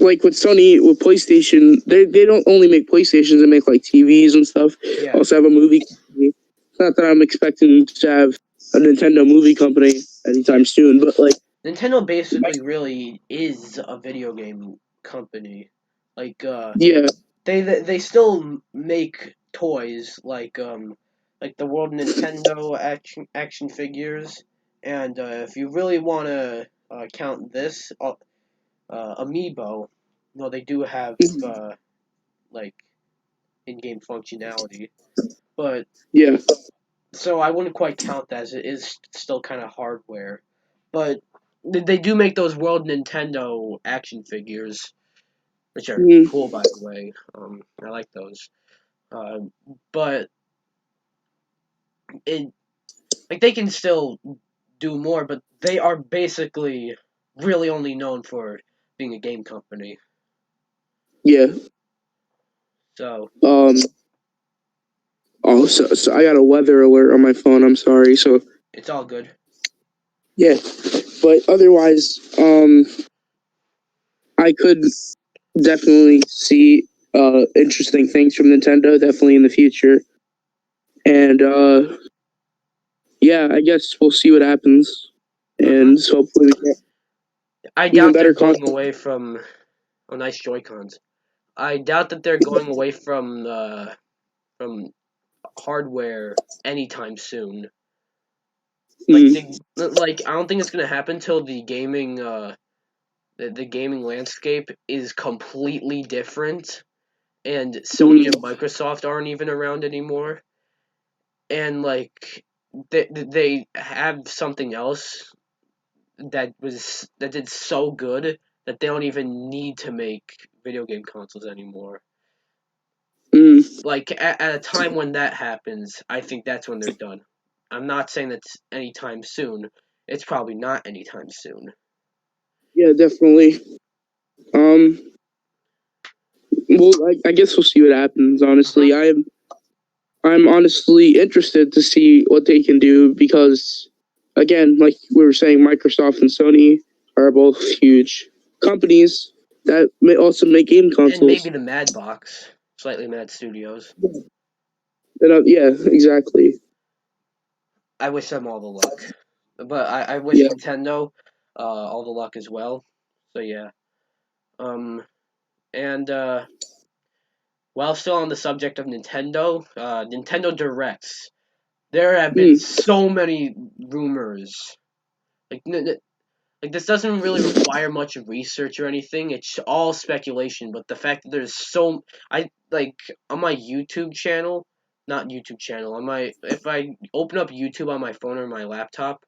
like with Sony with PlayStation, they don't only make PlayStations; they make like TVs and stuff. Yeah, Also have a movie company. Not that I'm expecting to have a Nintendo movie company yeah. anytime soon, but like, Nintendo basically really is a video game company. Like yeah, they still make toys like the World Nintendo action figures, and if you really want to count this Amiibo, no, they do have like in-game functionality, but yeah, so I wouldn't quite count that as it is still kind of hardware, but they do make those World Nintendo action figures, which are mm, cool by the way. I like those. Uh, but it like they can still do more, but they are basically really only known for being a game company. yeah. So Um. Oh, so I got a weather alert on my phone. I'm sorry. So it's all good. yeah, but otherwise, I could definitely see interesting things from Nintendo definitely in the future. And yeah, I guess we'll see what happens. Hmm. And so hopefully we get I even doubt they're better going content. away from nice Joy Cons. I doubt that they're going away from hardware anytime soon. Mm, Like I don't think it's gonna happen till the gaming landscape is completely different, and Sony and mm, Microsoft aren't even around anymore, and like they have something else that did so good that they don't even need to make video game consoles anymore. mm. Like at a time when that happens, I think that's when they're done. I'm not saying that's anytime soon. It's probably not anytime soon. Yeah, definitely. Um, well, I guess we'll see what happens. Uh-huh. Honestly, I'm honestly interested to see what they can do because, again, like we were saying, Microsoft and Sony are both huge companies that may also make game And maybe consoles. the Mad Box, Slightly Mad Studios. And, yeah, exactly. I wish them all the luck, but I wish Yeah. Nintendo all the luck as well. So yeah. Um, and while still on the subject of Nintendo, Nintendo Directs. There have been Mm, so many rumors. Like, like this doesn't really require much research or anything. It's all speculation. But the fact that there's so I like on my YouTube channel, not YouTube channel. On my if I open up YouTube on my phone or my laptop,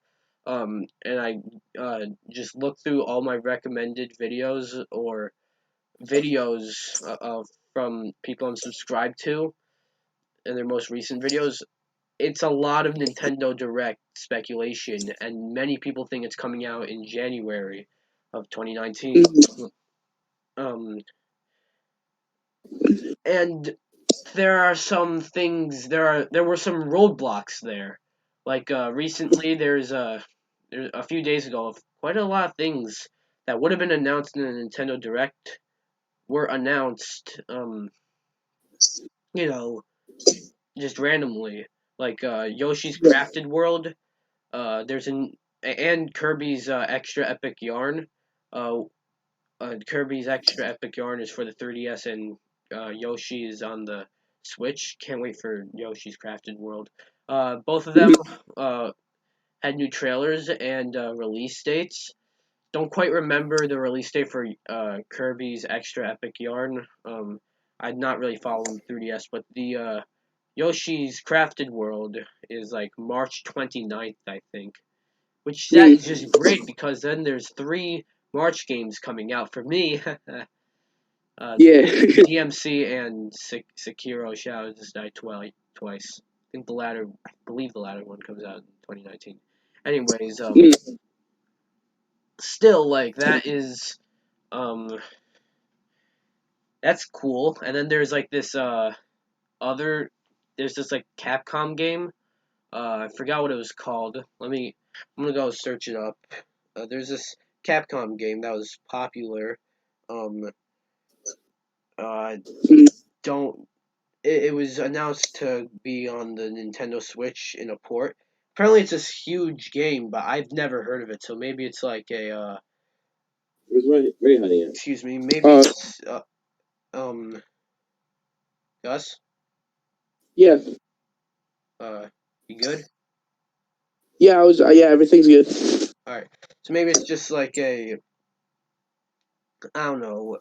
and I just look through all my recommended videos or videos of from people I'm subscribed to and their most recent videos, it's a lot of Nintendo Direct speculation, and many people think it's coming out in January of 2019. mm, Um, and there are some things. There were some roadblocks there. Like recently, there's a few days ago, quite a lot of things that would have been announced in the Nintendo Direct were announced. You know, just randomly, like Yoshi's Crafted World. There's an and Kirby's Extra Epic Yarn. Uh, Kirby's Extra Epic Yarn is for the 3DS, and Yoshi is on the Switch. Can't wait for Yoshi's Crafted World. Both of them uh, had new trailers and release dates. Don't quite remember the release date for Kirby's Extra Epic Yarn. I'd not really following 3DS, but the Yoshi's Crafted World is like March 29th, I think. Which that is mm. just great because then there's three March games coming out for me. Yeah. DMC and Sekiro Shadows Die twice. I believe the latter one comes out in 2019. Anyways, Mm, still like um, that's cool. And then there's like this other, there's this like Capcom game. I forgot what it was called. I'm gonna go search it up. There's this Capcom game that was popular. Um, uh, mm. don't it was announced to be on the Nintendo Switch in a port. Apparently, it's this huge game, but I've never heard of it. So maybe it's like a Where's Ray Honey at? excuse me, maybe Uh, it's um Gus, yeah. uh, you good? Yeah, I was. Yeah, everything's good. All right, so maybe it's just like a I don't know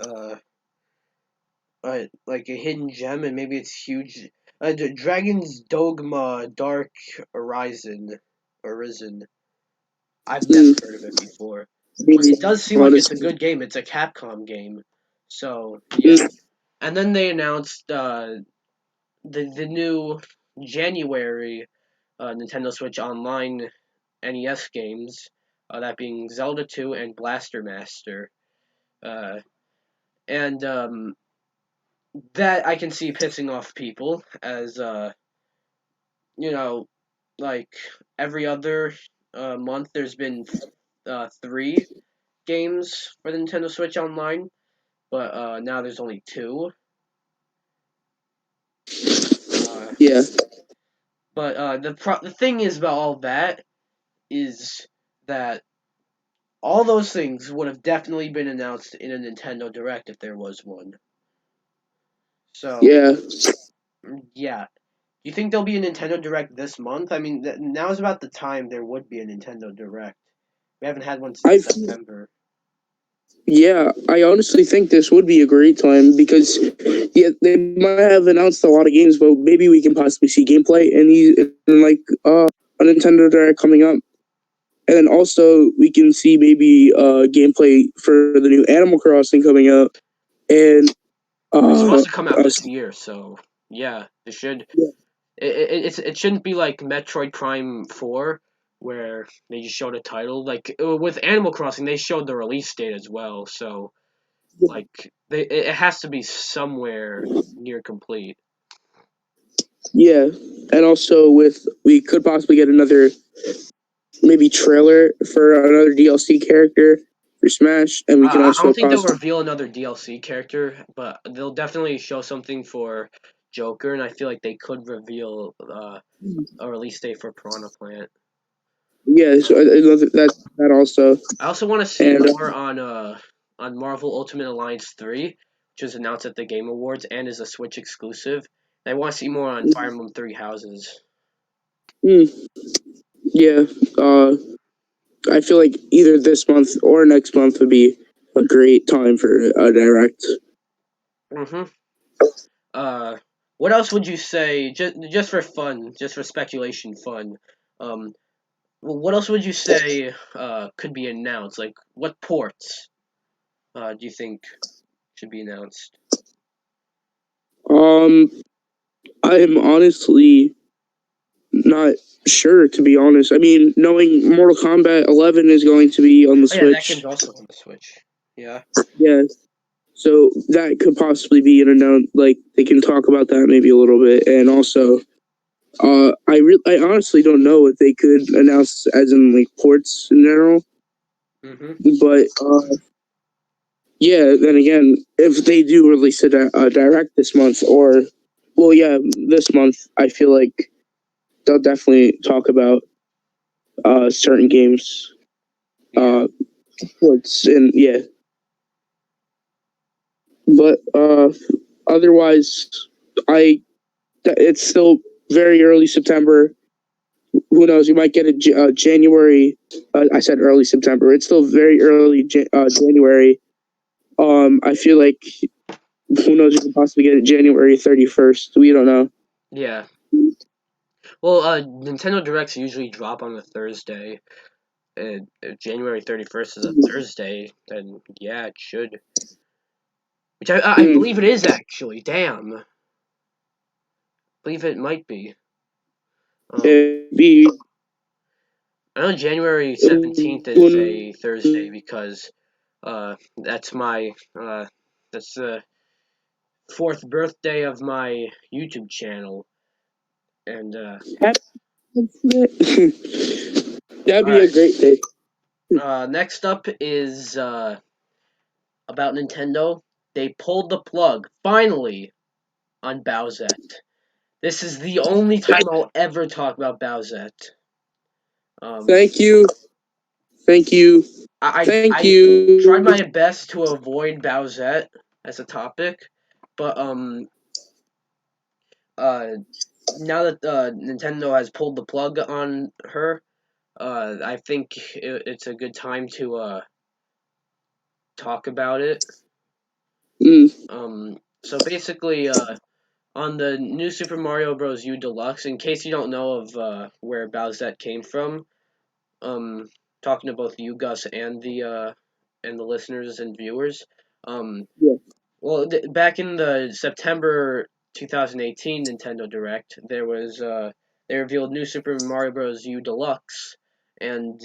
like a hidden gem, and maybe it's huge. Dragon's Dogma Dark Arisen. I've never Mm, heard of it before, but it maybe, does seem like it's a honestly. good game. It's a Capcom game, so yeah. Mm, And then they announced the new January Nintendo Switch Online NES games, that being Zelda 2 and Blaster Master, uh, and that I can see pissing off people as you know like every other month there's been three games for the Nintendo Switch Online, but now there's only two. Uh, yeah. but the thing is about all that is that all those things would have definitely been announced in a Nintendo Direct if there was one. So Yeah. yeah, do you think there'll be a Nintendo Direct this month? I mean, now's about the time there would be a Nintendo Direct. We haven't had one I since September. Yeah, I honestly think this would be a great time because yeah, they might have announced a lot of games, but maybe we can possibly see gameplay and like a Nintendo Direct coming up, and then also we can see maybe gameplay for the new Animal Crossing coming out, and It's uh, supposed to come out uh this year, so yeah, it should. It shouldn't be like Metroid Prime 4, where they just showed a title. Like with Animal Crossing, they showed the release date as well. So Like it has to be somewhere near complete. Yeah, and also we could possibly get another maybe trailer for another DLC character for Smash, and we can I also don't think they'll possibly. reveal another DLC character, but they'll definitely show something for Joker, and I feel like they could reveal a release date for Piranha Plant. Yeah, so that also. I also want to see And more on Marvel Ultimate Alliance 3, which was announced at the Game Awards and is a Switch exclusive. And I want to see more on Fire Emblem Three Houses. yeah, I feel like either this month or next month would be a great time for a direct. Mm-hmm. What else would you say, just for fun, just for speculation fun? Um, what else would you say could be announced? Like, what ports do you think should be announced? Um, I am honestly not sure, to be honest. I mean, knowing Mortal Kombat 11 is going to be on the Oh yeah, that Switch, game's also on the Switch. Yeah. yeah. So that could possibly be an announce. Like they can talk about that maybe a little bit, and also, I honestly don't know what they could announce as in like ports in general. Mm-hmm. But yeah, then again, if they do release a direct this month, or well, yeah, this month, I feel like they'll definitely talk about certain games, Yeah. ports, and yeah. But otherwise, I it's still very early September. Who knows? You might get a January. I said early September. It's still very early January. I feel like who knows? You could possibly get it January 31st. We don't know. Yeah. Well, Nintendo Directs usually drop on a Thursday. And if January 31st is a Thursday, then yeah, it should. Which I Mm. believe it is actually. Damn. I believe it might be. It'd be I know January 17th is a Thursday because that's my that's the fourth birthday of my YouTube channel, and that'd all be a right. great day. Next up is about Nintendo. They pulled the plug finally on Bowsette. This is the only time I'll ever talk about Bowsette. Um, Thank you. Thank you. Thank I tried you. my best to avoid Bowsette as a topic, but uh, now that Nintendo has pulled the plug on her, I think it's a good time to talk about it. Mm. So basically, on the new Super Mario Bros. U Deluxe, in case you don't know of where Bowsette came from, um, talking to both you, Gus, and the listeners and viewers. Um, Yeah. well, back in the September 2018 Nintendo Direct, there was they revealed new Super Mario Bros. U Deluxe, and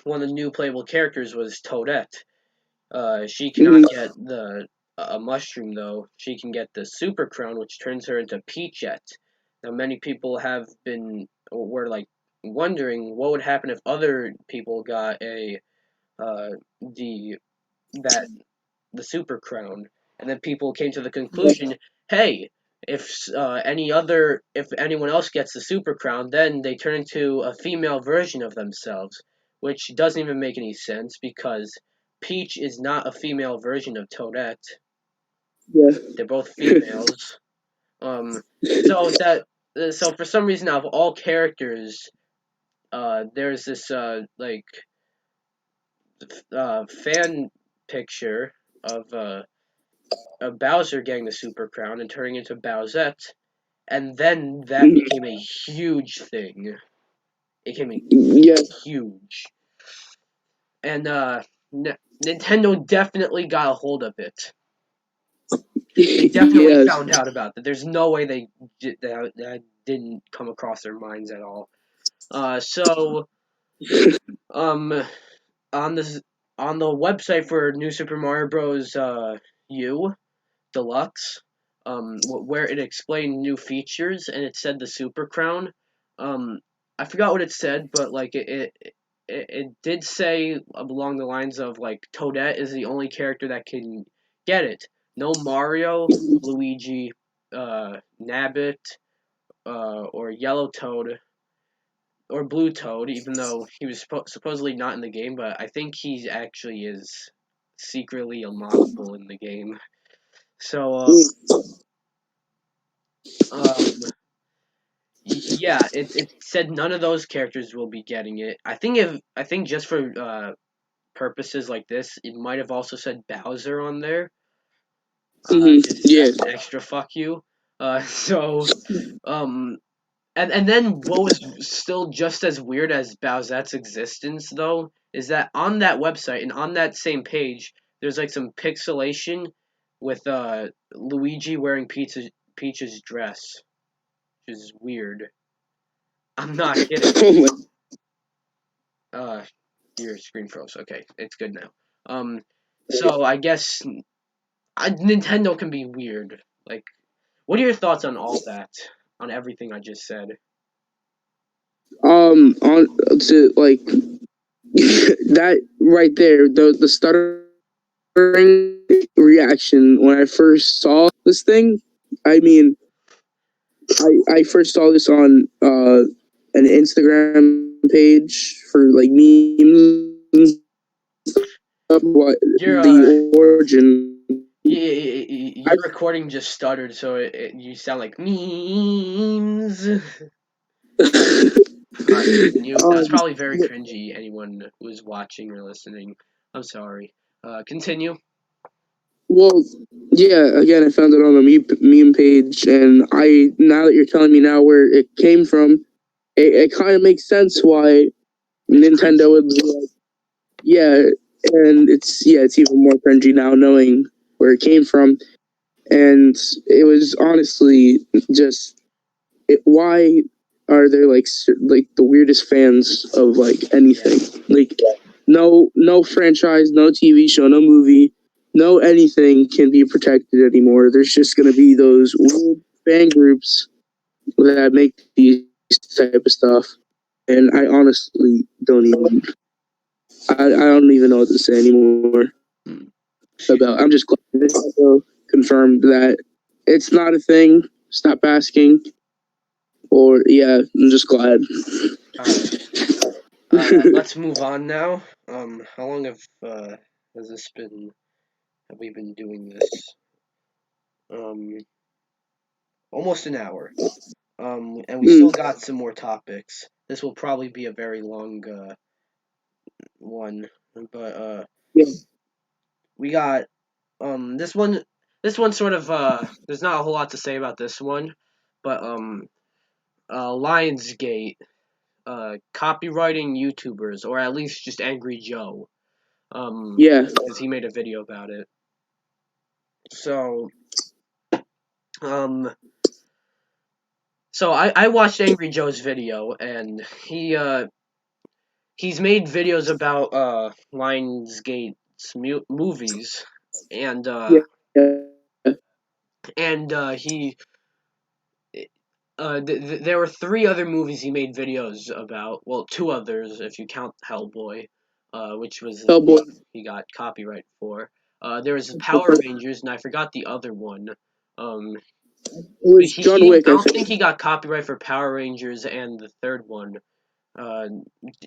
one of the new playable characters was Toadette. She cannot Mm. get the a mushroom though. She can get the super crown, which turns her into Peachette. Now, many people have been were like wondering what would happen if other people got a the that the super crown, and then people came to the conclusion, hey, if anyone else gets the super crown, then they turn into a female version of themselves, which doesn't even make any sense because Peach is not a female version of Toadette. Yeah. They're both females. Um, so that so for some reason, out of all characters, there's this fan picture of Bowser getting the Super Crown and turning into Bowsette, and then that Mm. became a huge thing. It became Yeah. huge, and Nintendo definitely got a hold of it. They definitely Yes. found out about that. There's no way that didn't come across their minds at all. So um on this on the website for New Super Mario Bros. U Deluxe, where it explained new features and it said the Super Crown. Um, I forgot what it said, but like it did say along the lines of like Toadette is the only character that can get it. No Mario, Luigi, Nabbit, or Yellow Toad or Blue Toad, even though he was supposedly not in the game, but I think he actually is secretly unlockable in the game. So, um, yeah, it said none of those characters will be getting it. I think just for purposes like this, it might have also said Bowser on there. Just Yeah. as an extra fuck you. So, um, and then what was still just as weird as Bowsette's existence though is that on that website and on that same page, there's like some pixelation with Luigi wearing Peach's dress, which is weird. I'm not kidding. Oh my. Uh, your screen froze. Okay, it's good now. So I guess Nintendo can be weird. Like, what are your thoughts on all that? On everything I just said? On to like that right there, the stuttering reaction when I first saw this thing. I mean, I first saw this on an Instagram page for like memes and stuff. What Your the origin? I, your recording just stuttered, so you sound like memes. Alright, continue. That's um, probably very cringy. Anyone who's watching or listening, I'm sorry. Continue. well, yeah. Again, I found it on a meme page, and I now that you're telling me now where it came from, it kind of makes sense why It's Nintendo cringy. would be like, yeah, and it's even more cringy now knowing where it came from, and it was honestly just why are there like the weirdest fans of like Yeah. anything like no franchise, no TV show, no movie, no anything can be protected anymore. There's just gonna be those weird fan groups that make these type of stuff, and I honestly don't even I don't even know what to say anymore Excuse about. me. I'm just glad Nintendo confirmed that it's not a thing. Stop asking. Or yeah, I'm just glad. Alright. Let's move on now. How long has this been? Have we been doing this? Um, almost an hour. And we still got some more topics. This will probably be a very long one, but Yeah, we got this one. This one sort of there's not a whole lot to say about this one, but Lionsgate copywriting YouTubers, or at least just Angry Joe, yeah, because he made a video about it. So um I watched Angry Joe's video, and he's made videos about Lionsgate's movies, and yeah, he there were three other movies he made videos about. Well, two others if you count Hellboy, which was the Hellboy. one he got copyright for. There was Power Rangers, and I forgot the other one. Um, It was John I Wick, I don't think think. he got copyright for Power Rangers and the third one. Uh,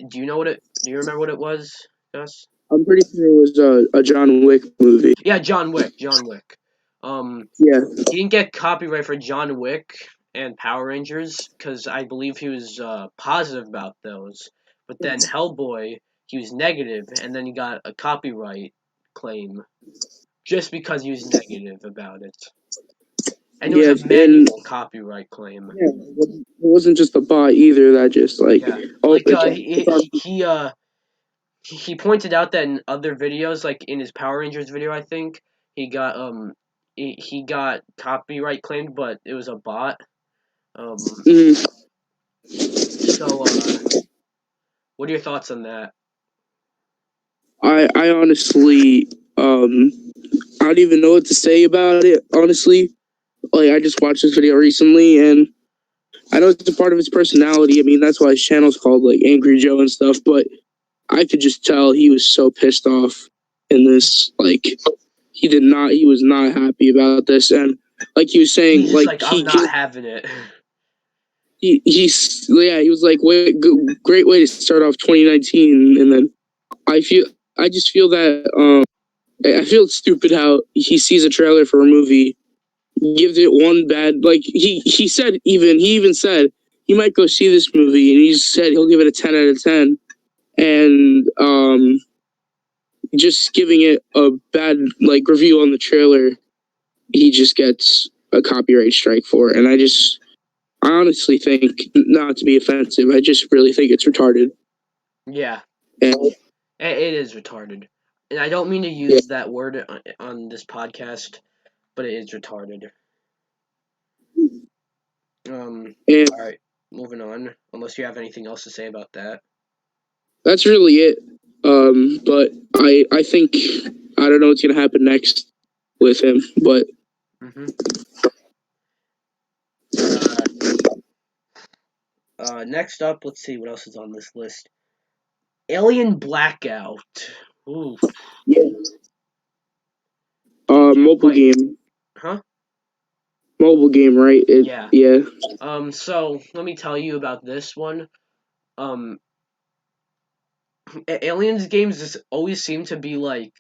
do you know what it? Do you remember what it was, Gus? I'm pretty sure it was a John Wick movie. Yeah, John Wick. John Wick. Um, Yeah, he didn't get copyright for John Wick and Power Rangers because I believe he was positive about those. But then Hellboy, he was negative, and then he got a copyright claim just because he was negative about it. And it was yeah, a and manual copyright claim. yeah, it wasn't just a bot either. That just like Yeah, oh, like it's on. he pointed out that in other videos, like in his Power Rangers video, I think he got he got copyright claimed, but it was a bot. Um, Mhm. so what are your thoughts on that? I honestly I don't even know what to say about it. Honestly, like I just watched this video recently, and I know it's a part of his personality. I mean, that's why his channel's called like Angry Joe and stuff. But I could just tell he was so pissed off in this. Like he was not happy about this, and like he was saying, He's just like like, I'm not having it. he was like, wait, great way to start off 2019, and then I just feel that I feel stupid how he sees a trailer for a movie, gives it one bad, like he even said he might go see this movie, and he said he'll give it a 10 out of 10, and just giving it a bad like review on the trailer, he just gets a copyright strike for it, and I honestly think, not to be offensive, I just really think it's retarded. Yeah, And it is retarded. And I don't mean to use that word on this podcast, but it is retarded. and All right, moving on. Unless you have anything else to say about that. that's really it. But I think I don't know what's gonna happen next with him, but Mm-hmm. Next up, let's see what else is on this list. Alien Blackout. Ooh. yeah, Did you mobile play? game, Huh? mobile game, right? Yeah. Yeah. So let me tell you about this one. Um, Aliens games just always seem to be like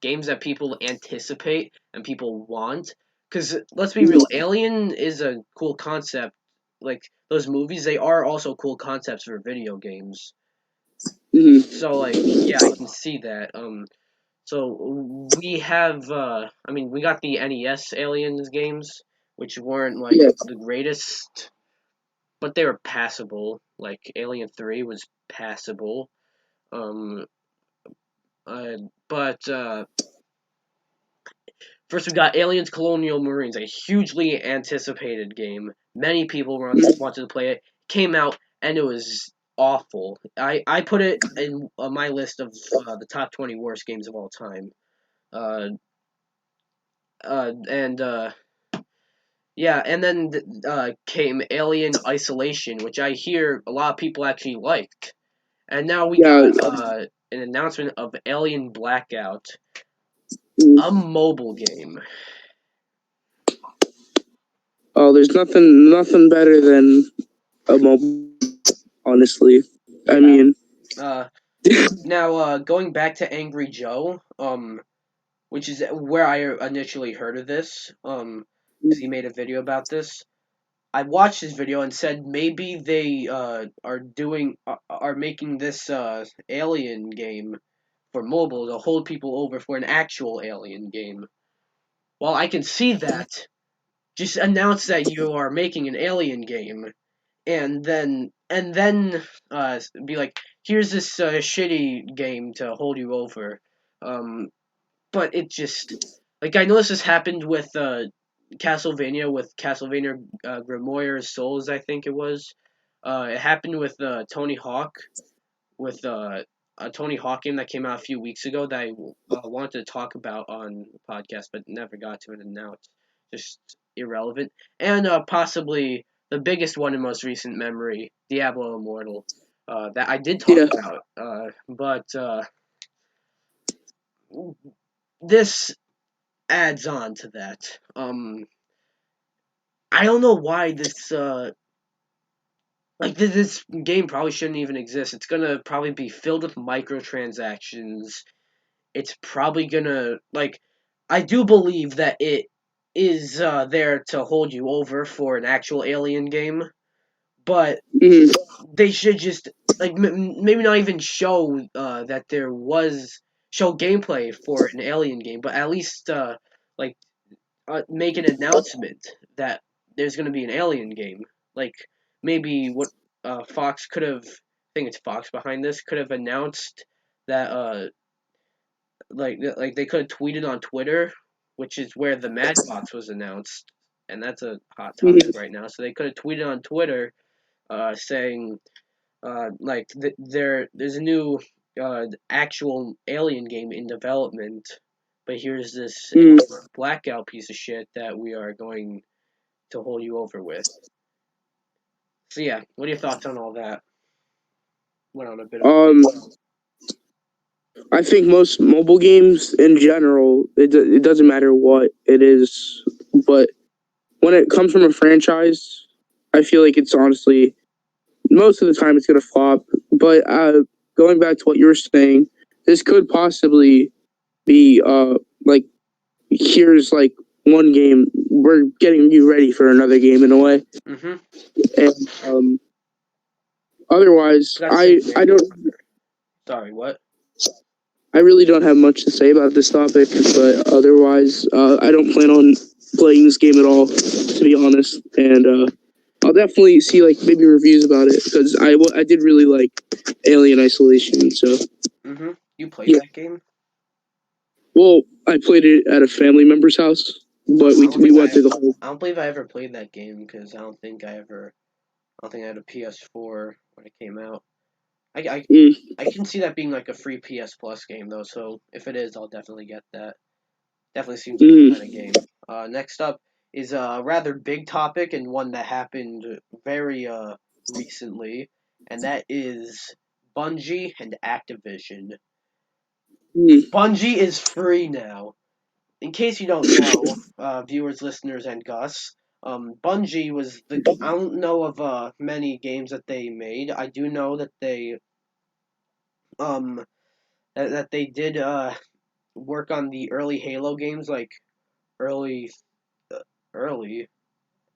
games that people anticipate and people want. Because let's be real, Alien is a cool concept. Like those movies, they are also cool concepts for video games. Mm-hmm. So like, yeah, I can see that. So we have, I mean, we got the NES Aliens games, which weren't like Yeah. the greatest, but they were passable. Like Alien 3 was passable. Um, but first we got Aliens Colonial Marines, a hugely anticipated game. Many people wanted to play it. Came out and it was awful. I put it in my list of the top 20 worst games of all time. Uh, and Yeah, and then came Alien Isolation, which I hear a lot of people actually liked. And now we Yeah. got an announcement of Alien Blackout, a mobile game. Oh, there's nothing better than a mobile. Honestly, I Yeah. mean, Uh, Now going back to Angry Joe, which is where I initially heard of this, because he made a video about this. I watched his video and said maybe they are making this Alien game for mobile to hold people over for an actual Alien game. Well, I can see that. Just announce that you are making an Alien game, and then be like, here's this shitty game to hold you over. Um, but it just like I know this has happened with Castlevania Grimoire Souls, I think it was. It happened with Tony Hawk with a Tony Hawk game that came out a few weeks ago that I wanted to talk about on the podcast, but never got to it, and now it's just irrelevant. And possibly the biggest one in most recent memory, Diablo Immortal, that I did talk yeah. about. But this adds on to that. I don't know why this game probably shouldn't even exist. It's gonna probably be filled with microtransactions. It's probably gonna like I do believe that it is there to hold you over for an actual Alien game, but Mm-hmm. they should just like maybe not even show that there was show gameplay for an Alien game, but at least like make an announcement that there's going to be an Alien game. Like maybe what Fox could have, I think it's Fox behind this, could have announced that like they could have tweeted on Twitter, which is where the Mad Box was announced, and that's a hot topic Mm-hmm. right now. So they could have tweeted on Twitter saying there's a new actual Alien game in development, but here's this Blackout piece of shit that we are going to hold you over with. So yeah, what are your thoughts on all that? Went on a bit of I think most mobile games in general, it doesn't matter what it is, but when it comes from a franchise, I feel like it's honestly most of the time it's gonna flop. But going back to what you were saying, this could possibly be like here's like one game, we're getting you ready for another game in a way. Mm-hmm. And otherwise, I don't. Sorry, what? I really don't have much to say about this topic, but otherwise, I don't plan on playing this game at all, to be honest. And I'll definitely see like maybe reviews about it because I did really like Alien Isolation. So. Mm-hmm. You played that game? Well, I played it at a family member's house, but we went through the whole. I don't believe I ever played that game because I don't think I had a PS4 when it came out. I can see that being like a free PS Plus game though, so if it is, I'll definitely get that. Definitely seems like the kind of game. Next up is a rather big topic and one that happened very recently, and that is Bungie and Activision. Bungie is free now. In case you don't know, viewers, listeners, and Gus, Bungie was I don't know of many games that they made. I do know that they um that they did work on the early Halo games, like early early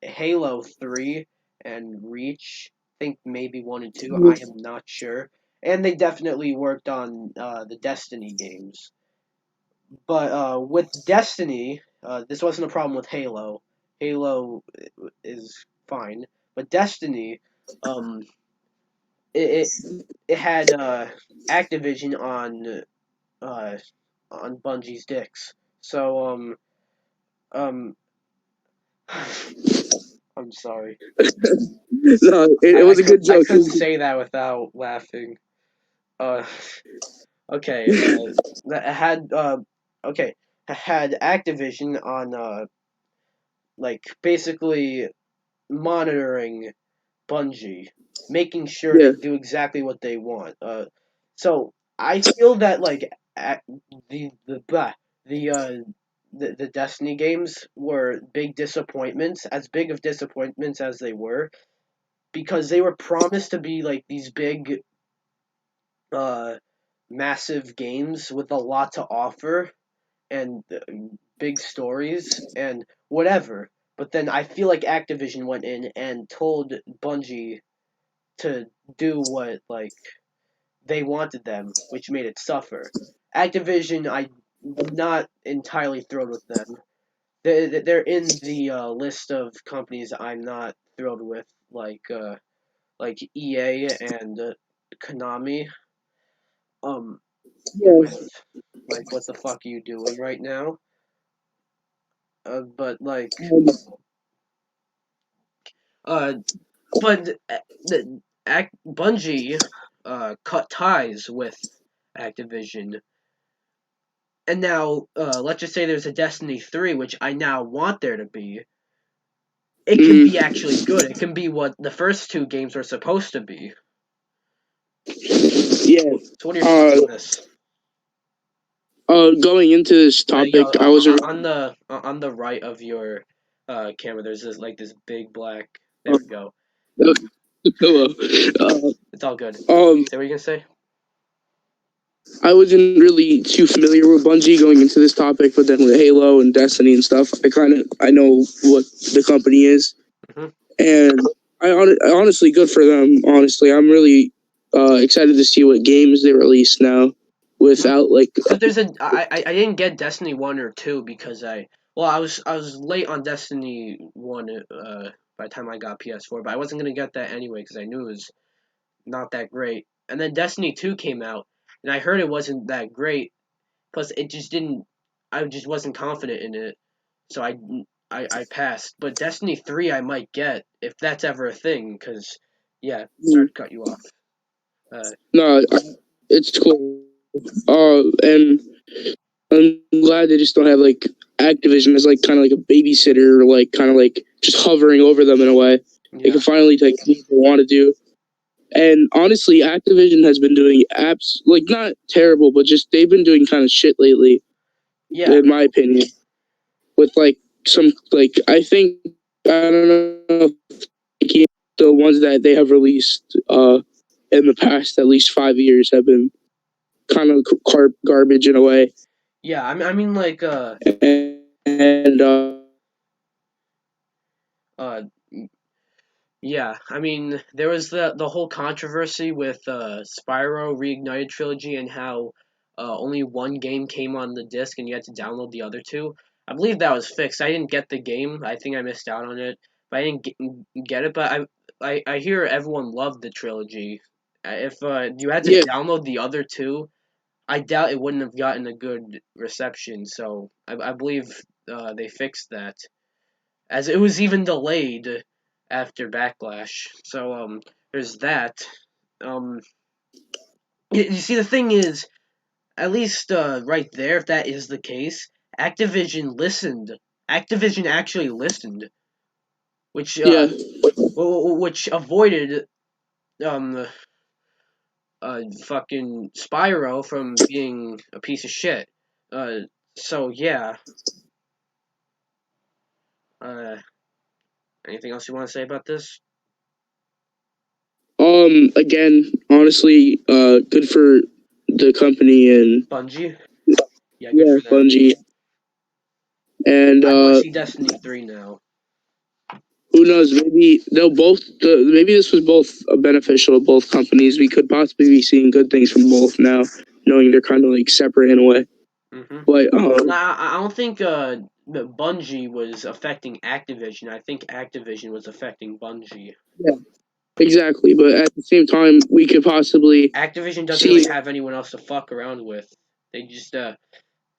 Halo 3 and Reach. I think maybe 1 and 2. I am not sure. And they definitely worked on the Destiny games. But with Destiny, this wasn't a problem with Halo. Halo is fine. But Destiny, um, it, it had Activision uh, on Bungie's dicks. So, um, I'm sorry. No, it was a good joke. I couldn't say that without laughing. Okay. That had okay, had Activision on like basically monitoring Bungie, making sure they do exactly what they want. So I feel that like the blah, the Destiny games were big disappointments, as big of disappointments as they were, because they were promised to be like these big, uh, massive games with a lot to offer and big stories and whatever. But then I feel like Activision went in and told Bungie to do what like they wanted them, which made it suffer. Activision, I'm not entirely thrilled with them. They're in the list of companies I'm not thrilled with, like EA and Konami. With like what the fuck are you doing right now? But like uh, but the Bungie cut ties with Activision. And now, let's just say there's a Destiny 3, which I now want there to be. It can be actually good. It can be what the first two games were supposed to be. Yeah. So what are your thoughts on this? Going into this topic, I was on the right of your camera. There's this big black. There we go. Hello. It's all good. Say what you gonna say. I wasn't really too familiar with Bungie going into this topic, but then with Halo and Destiny and stuff, I know what the company is, and I honestly good for them. Honestly, I'm really excited to see what games they release now. Without like, because I didn't get Destiny 1 or 2 because I was late on Destiny 1 by the time I got PS4, but I wasn't gonna get that anyway because I knew it was not that great. And then Destiny 2 came out, and I heard it wasn't that great. Plus, it just didn't. I just wasn't confident in it, so I passed. But Destiny 3 I might get if that's ever a thing. Cause yeah, sorry to cut you off. no, it's cool. And I'm glad they just don't have like Activision as like kind of like a babysitter, or like kind of like just hovering over them in a way. They can finally like do what they want to do. And honestly, Activision has been doing apps like not terrible, but just they've been doing kind of shit lately, Yeah. in my opinion. With like some like I think I don't know the ones that they have released in the past at least 5 years have been kind of garbage in a way. Yeah, I mean, like, And yeah, I mean, there was the whole controversy with Spyro Reignited Trilogy and how only one game came on the disc and you had to download the other two. I believe that was fixed. I didn't get the game. I think I missed out on it, but I didn't get it. But I hear everyone loved the trilogy. If you had to yeah, download the other two, I doubt it wouldn't have gotten a good reception. So I believe they fixed that, as it was even delayed after Backlash. So there's that. Um, you see, the thing is, at least right there, if that is the case, Activision listened. Activision actually listened, which yeah. which avoided um fucking Spyro from being a piece of shit. Uh, so yeah. Uh, anything else you want to say about this? Again, honestly, good for the company and Bungie. Yeah, good yeah, for them. Bungie. And I want to see Destiny 3 now. who knows? Maybe they'll both. Maybe this was both beneficial to both companies. We could possibly be seeing good things from both now, knowing they're kind of like separate in a way. Mm-hmm. But I don't think Bungie was affecting Activision. I think Activision was affecting Bungie. yeah, exactly. But at the same time, we could possibly Activision doesn't see. really have anyone else to fuck around with. They just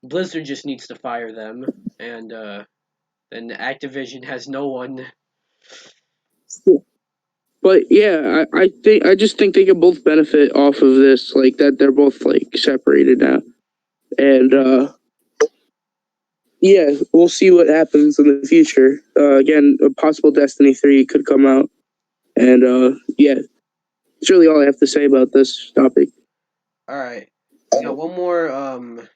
Blizzard just needs to fire them, and then Activision has no one. But yeah, I just think they could both benefit off of this, like that they're both like separated now, and yeah, we'll see what happens in the future. Again, a possible Destiny 3 could come out, and yeah, that's really all I have to say about this topic. All right, I got one more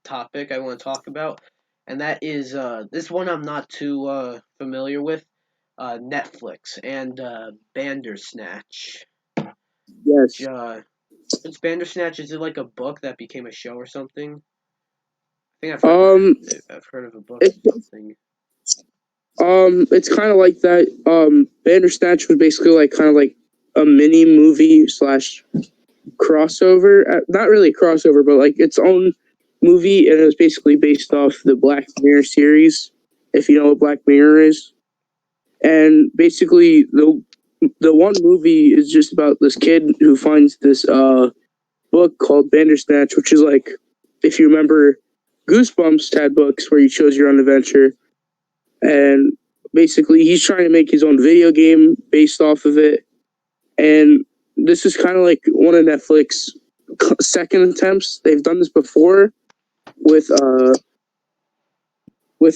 topic I want to talk about, and that is this one I'm not too familiar with. Netflix and Bandersnatch. Yes. What's Bandersnatch? Is it like a book that became a show or something? I think I've heard of a book it, or something. it's kind of like that. Bandersnatch was basically like kind of like a mini movie slash crossover. Not really a crossover, but like its own movie, and it was basically based off the Black Mirror series. If you know what Black Mirror is, and basically the one movie is just about this kid who finds this book called Bandersnatch, which is like, if you remember, Goosebumps had books where you chose your own adventure, and basically he's trying to make his own video game based off of it. And this is kind of like one of Netflix second attempts. They've done this before with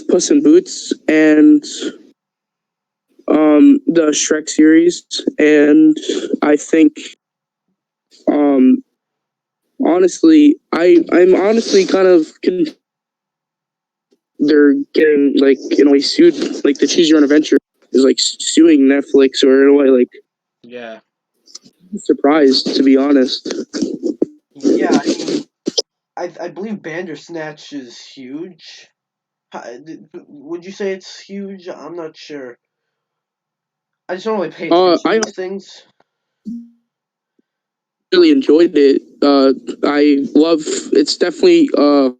Puss in Boots and the Shrek series, and I think honestly, I'm honestly kind of they're getting like in a way sued, like the Choose Your Own Adventure is like suing Netflix, or in a way like Yeah. surprised, to be honest. Yeah, I mean, I believe Bandersnatch is huge. Would you say it's huge? I'm not sure. I just don't really pay attention I to these things. really enjoyed it. I love it's definitely a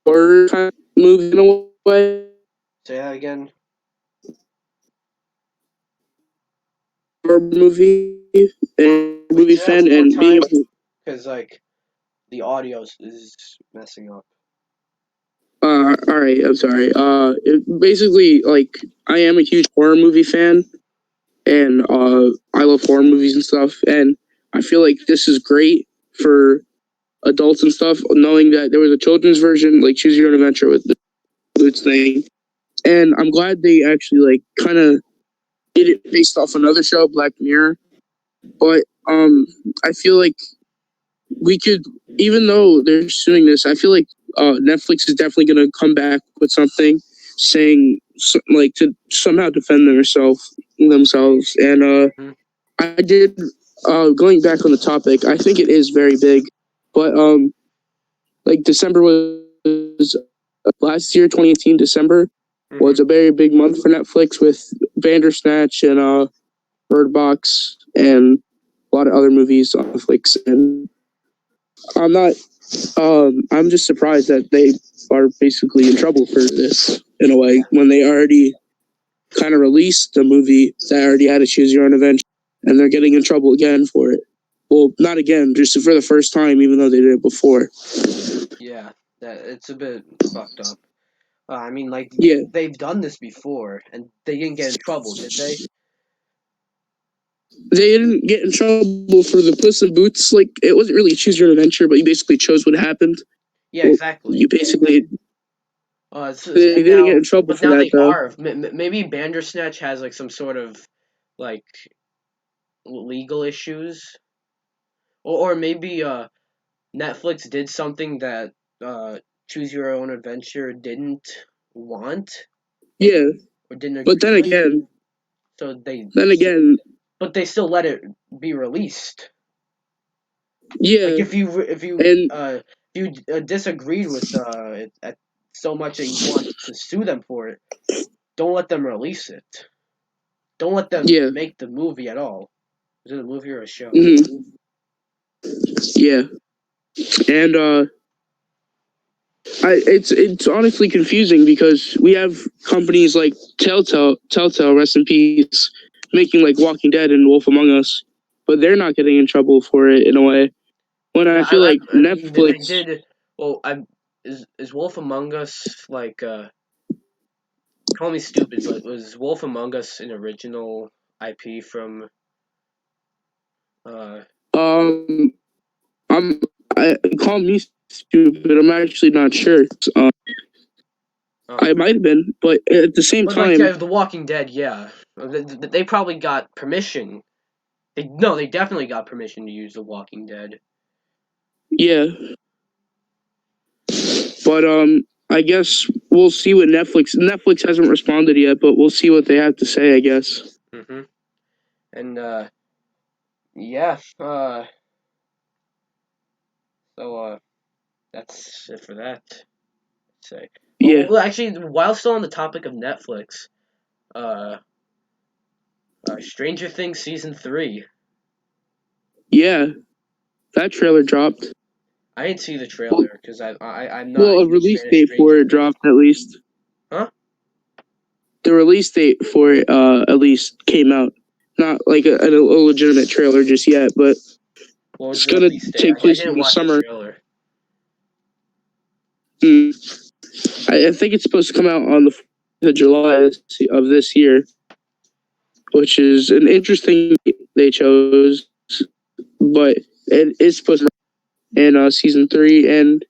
horror kind of movie in a way. Say that again. Horror movie and Wait, movie say that fan, one more and being time, able to because like the audio is messing up. all right, I'm sorry. Basically, like, I am a huge horror movie fan, and I love horror movies and stuff, and I feel like this is great for adults and stuff, knowing that there was a children's version, like Choose Your Own Adventure with the boots thing. And I'm glad they actually like kind of did it based off another show, Black Mirror. But I feel like we could, even though they're suing this, I feel like Netflix is definitely going to come back with something saying like to somehow defend themselves. And Mhm. I did going back on the topic. I think it is very big, but like December was last year, 2018 December was a very big month for Netflix with Bandersnatch and Bird Box and a lot of other movies on Netflix. And I'm not. I'm just surprised that they are basically in trouble for this in a way when they already kind of released the movie that already had to Choose Your Own Adventure, and they're getting in trouble again for it. Well, not again, just for the first time, even though they did it before. Yeah, it's a bit fucked up. I mean, like Yeah, they've done this before, and they didn't get in trouble, did they? they didn't get in trouble for the Puss in Boots. Like it wasn't really Choose Your Own Adventure, but you basically chose what happened. Yeah, Well, exactly. you basically they And didn't get now, in trouble but for now that they though. are. Maybe Bandersnatch has like some sort of like legal issues, or maybe Netflix did something that Choose Your Own Adventure didn't want Yeah, or didn't but agree with. So then again, but they still let it be released. Like yeah, and if you disagreed with it so much that you want to sue them for it, don't let them release it. Don't let them yeah, make the movie at all. Is it a movie or a show? mm-hmm, yeah, and it's honestly confusing because we have companies like Telltale, rest in peace, making like Walking Dead and Wolf Among Us, but they're not getting in trouble for it in a way. When I Yeah, feel like I mean they Netflix, did. Well, I is Wolf Among Us like call me stupid, but was Wolf Among Us an original IP from uh um, I'm I call me stupid. I'm actually not sure. uh, I might have been, but at the same but like time, The Walking Dead, yeah, they probably got permission. They definitely got permission to use The Walking Dead. yeah. But I guess we'll see what Netflix hasn't responded yet, but we'll see what they have to say. I guess. Hmm. And yeah, so that's it for that. Say, Yeah, actually, while still on the topic of Netflix, uh, Stranger Things season 3. yeah. That trailer dropped. I didn't see the Well, trailer because I'm not well, a a huge release fan of date for Stranger it Things. dropped at least. Huh? The release date for it at least came out. Not like a legitimate trailer just yet, but What was it's the gonna release date? take I place in didn't the watch the summer. trailer. Mm. I think it's supposed to come out on the July of this year, which is an interesting date they chose, but it is supposed to in season 3, and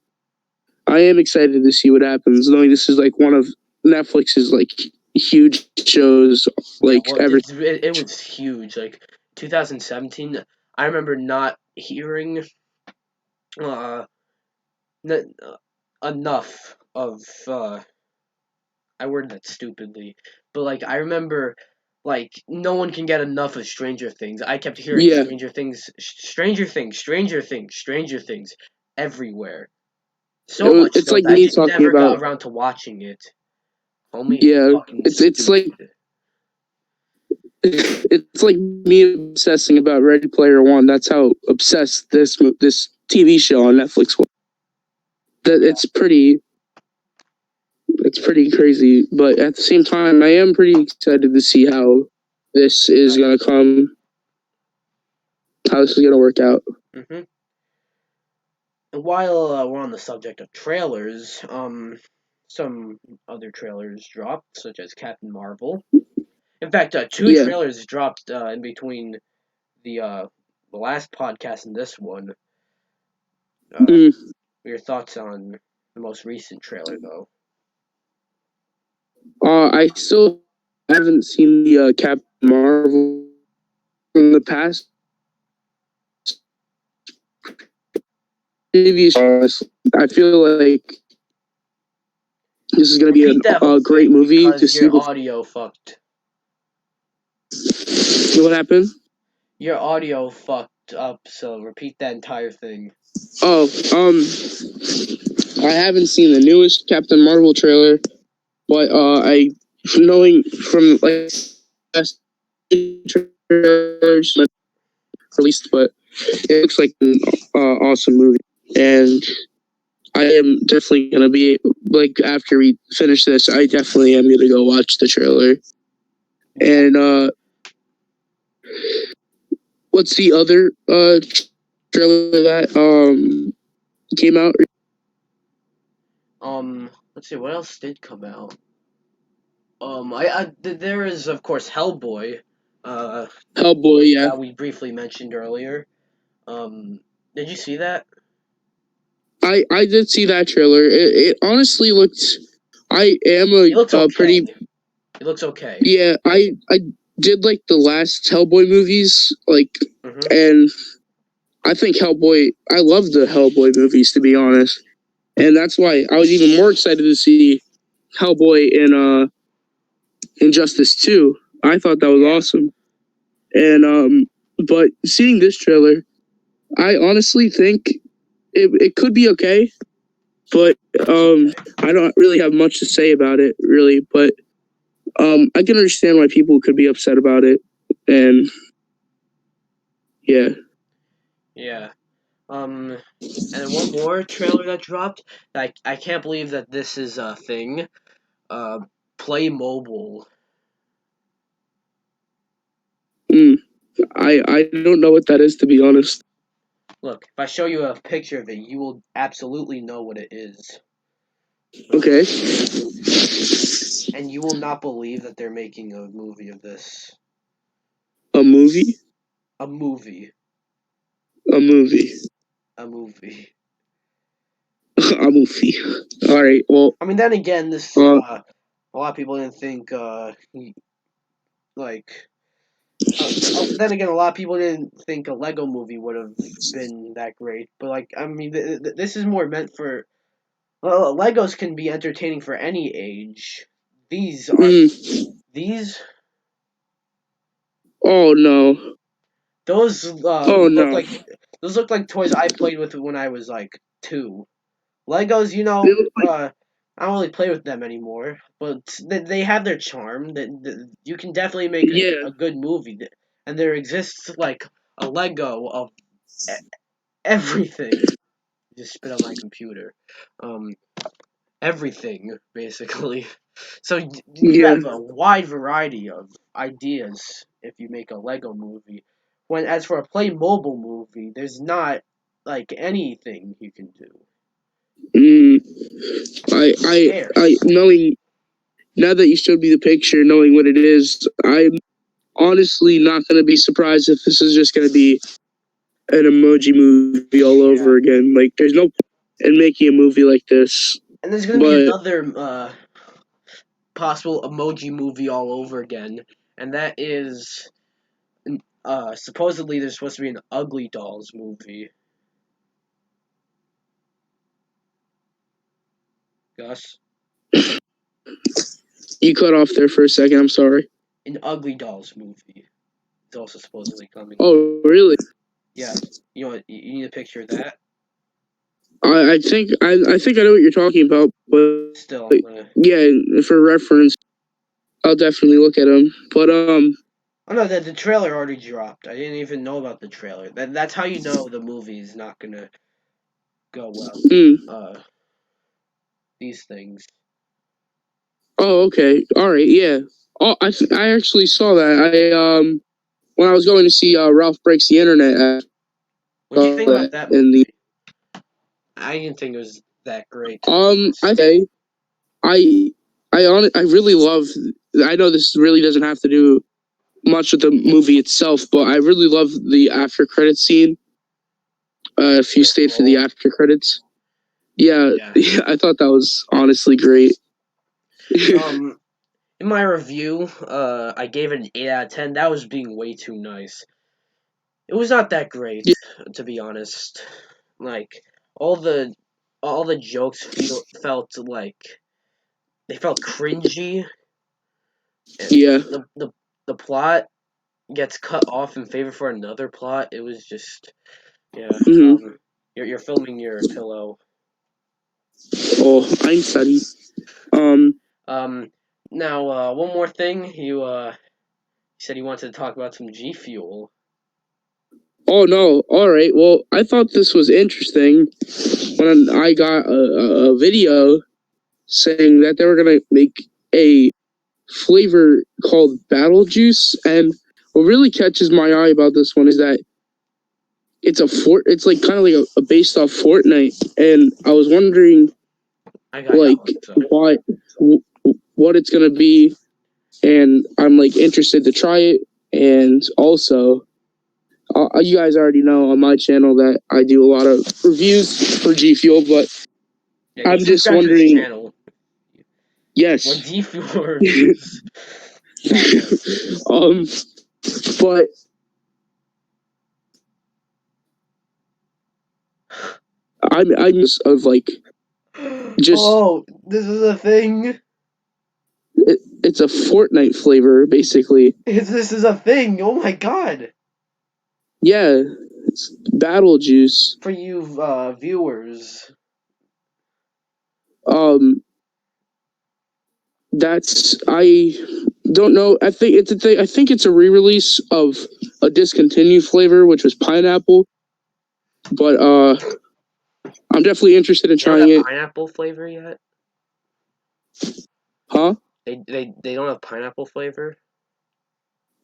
I am excited to see what happens, knowing this is like one of Netflix's like huge shows Yeah, like well, ever. it was huge. Like 2017, I remember not hearing uh, enough of I worded that stupidly, but like I remember, like no one can get enough of Stranger Things. I kept hearing Yeah, Stranger Things, Stranger Things, Stranger Things everywhere. So much it's so like that I me just talking never got about. around to watching it. Homie, Yeah, fucking it's like stupid. it's like me obsessing about Ready Player One. That's how obsessed this TV show on Netflix was. That Yeah. it's pretty crazy, but at the same time, I am pretty excited to see how this is gonna come, how this is gonna work out. Hmm. And while we're on the subject of trailers, some other trailers dropped, such as Captain Marvel. In fact, two Yeah, trailers dropped in between the last podcast and this one. Your thoughts on the most recent trailer, though? I still haven't seen the Captain Marvel from the past previous. I feel like this is going to be Repeat that whole a great thing movie to because see. your audio fucked. What happened? Your audio fucked up, so repeat that entire thing. Oh, I haven't seen the newest Captain Marvel trailer, but I knowing from like past trailers released, but it looks like an awesome movie, and I am definitely gonna be like after we finish this, I definitely am gonna go watch the trailer. And what's the other trailer that came out? Let's see, what else did come out? There is of course Hellboy, Hellboy, yeah. that we briefly mentioned earlier. Did you see that? I did see that trailer. It honestly looked. I am It looks a okay. pretty. It looks okay. Yeah, I did like the last Hellboy movies, like, Mm-hmm. and I think Hellboy. I love the Hellboy movies, to be honest, and that's why I was even more excited to see Hellboy in Injustice 2. I thought that was awesome, and but seeing this trailer, I honestly think it could be okay, but I don't really have much to say about it, really, but. I can understand why people could be upset about it, and yeah. Yeah. And then one more trailer that dropped. I can't believe that this is a thing. Play Mobile. I don't know what that is, to be honest. Look, if I show you a picture of it, you will absolutely know what it is. Okay. And you will not believe that they're making a movie of this. A movie? A movie. A movie. A movie. A movie. All right. Well. I mean, then again, this a lot of people didn't think like. Then again, a lot of people didn't think a Lego movie would have been that great. But like, I mean, this is more meant for. Well, Legos can be entertaining for any age. These are these. Oh no. Those Oh look no. like toys I played with when I was like 2. Legos, They look like. I don't really play with them anymore, but they have their charm. That you can definitely make Yeah. a good movie, and there exists like a Lego of everything. Just spit on my computer. Um, Everything basically. So you Yeah. have a wide variety of ideas if you make a Lego movie. When as for a Play Mobile movie, there's not like anything you can do. Mm, I Scarce. knowing now that you showed me the picture, knowing what it is, I'm honestly not going to be surprised if this is just going to be an emoji movie all Yeah. over again. Like, there's no point in making a movie like this. And there's gonna be But another possible emoji movie all over again, and that is supposedly there's supposed to be an Ugly Dolls movie. Gus, you cut off there for a second. I'm sorry. an Ugly Dolls movie is also supposedly coming. Oh, really? Yeah, you know what? You need a picture of that. I think I think I know what you're talking about, but Still, yeah, for reference, I'll definitely look at them. But oh no, the trailer already dropped. I didn't even know about the trailer. That's how you know the movie is not gonna go well. These things. Oh, okay, all right, yeah. Oh, I actually saw that. When I was going to see Ralph Breaks the Internet, I What do you saw think about that that in the movie? I didn't think it was that great. I say I really love. I know this really doesn't have to do much with the movie itself, but I really love the after credit scene. if you stayed for the after credits. Yeah, I thought that was honestly great. In my review, I gave it an 8 out of 10. That was being way too nice. It was not that great, to be honest. Like all the jokes felt like they felt cringy. Yeah. The plot gets cut off in favor for another plot. It was just you're filming your pillow. Oh, I'm sorry. Now one more thing. You said you wanted to talk about some G Fuel. Oh no! All right. Well, I thought this was interesting when I got a video saying that they were gonna make a flavor called Battle Juice, and what really catches my eye about this one is that it's like kind of like a based off Fortnite, and I was wondering what it's gonna be, and I'm like interested to try it, and also. You guys already know on my channel that I do a lot of reviews for G Fuel, but I'm just wondering. Yes. What G Fuel reviews? But I'm just of like just. Oh, this is a thing. It's a Fortnite flavor, basically. This is a thing. Oh my god. Yeah, it's Battle Juice. For you viewers. I don't know. I think it's a thing. I think it's a re-release of a discontinued flavor, which was pineapple. But I'm definitely interested in trying it. Pineapple flavor yet? Huh? They don't have pineapple flavor.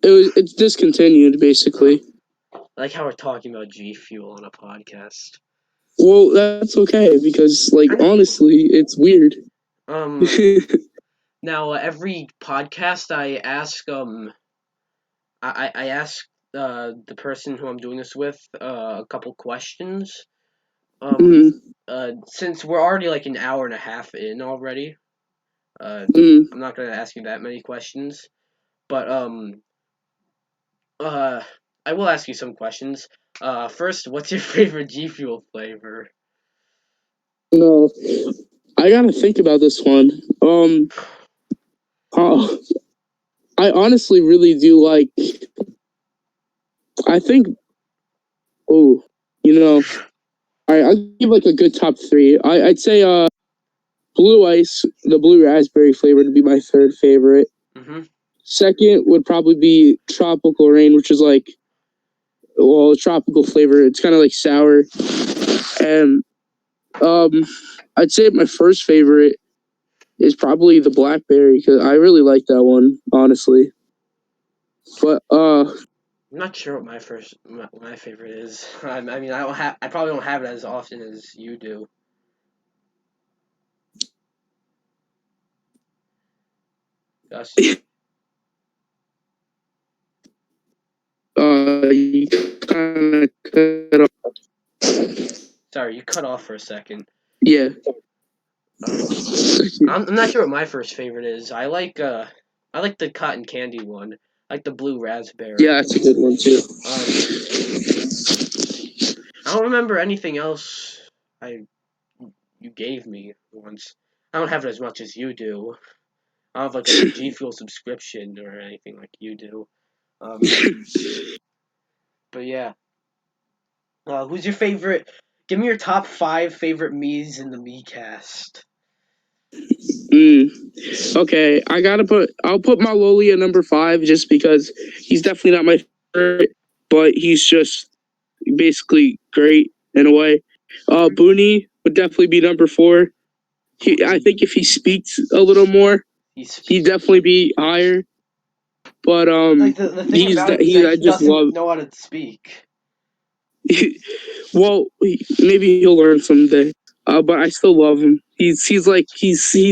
It's discontinued, basically. I like how we're talking about G Fuel on a podcast. Well, that's okay because, like, honestly, it's weird. Now every podcast I ask I ask the person who I'm doing this with a couple questions. Since we're already like an hour and a half in already, I'm not gonna ask you that many questions, but I will ask you some questions. First, what's your favorite G Fuel flavor? No, I gotta think about this one. I honestly really do like. I think. Oh, I'll give like a good top three. I'd say Blue Ice, the blue raspberry flavor, would be my third favorite. Second would probably be Tropical Rain, which is like, well, tropical flavor. It's kind of like sour. And I'd say my first favorite is probably the blackberry because I really like that one, honestly. But I'm not sure what my favorite is. I mean, I probably don't have it as often as you do. You kind of cut off. Sorry, you cut off for a second. Yeah. I'm not sure what my first favorite is. I like the cotton candy one. I like the blue raspberry. Yeah, that's a good one too. I don't remember anything else you gave me once. I don't have it as much as you do. I don't have like a G Fuel subscription or anything like you do. But yeah. Who's your favorite? Give me your top 5 favorite me's in the MeCast. Okay, I'll put my Loli at number 5 just because he's definitely not my favorite, but he's just basically great in a way. Booney would definitely be number 4. I think if he speaks a little more, he'd definitely be higher. But like the thing about it is that he doesn't know how to speak. Well, maybe he'll learn someday. But I still love him. He's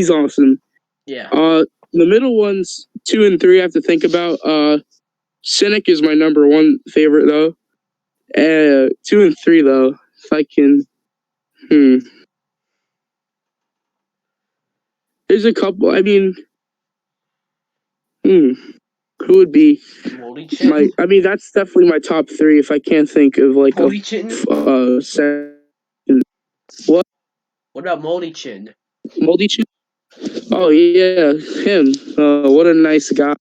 awesome. Yeah. The middle ones, 2 and 3, I have to think about. Cynic is my number 1 favorite though. 2 and 3 though, If I can, there's a couple. I mean, who would be Moldy Chin. my? I mean, that's definitely my top three. If I can't think of like Moldy Chin. second. What? What about Moldy Chin? Moldy Chin? Oh yeah, him. What a nice guy.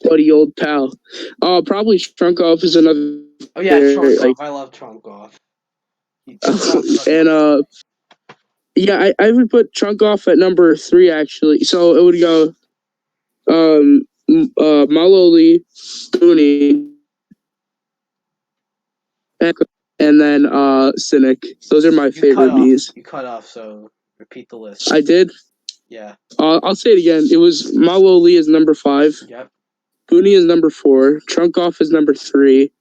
Buddy old pal. Probably Trunk Off is another. Oh yeah, Trunk like, Off. I love Trunk Off. and yeah, I would put Trunk Off at number 3 actually. So it would go Maloli, Booney, and then Cynic. Those are my favorite Bs. You cut off, so repeat the list. I did? Yeah. I'll say it again. It was Maloli is number 5. Yep. Booney is number 4. Trunk Off is number 3.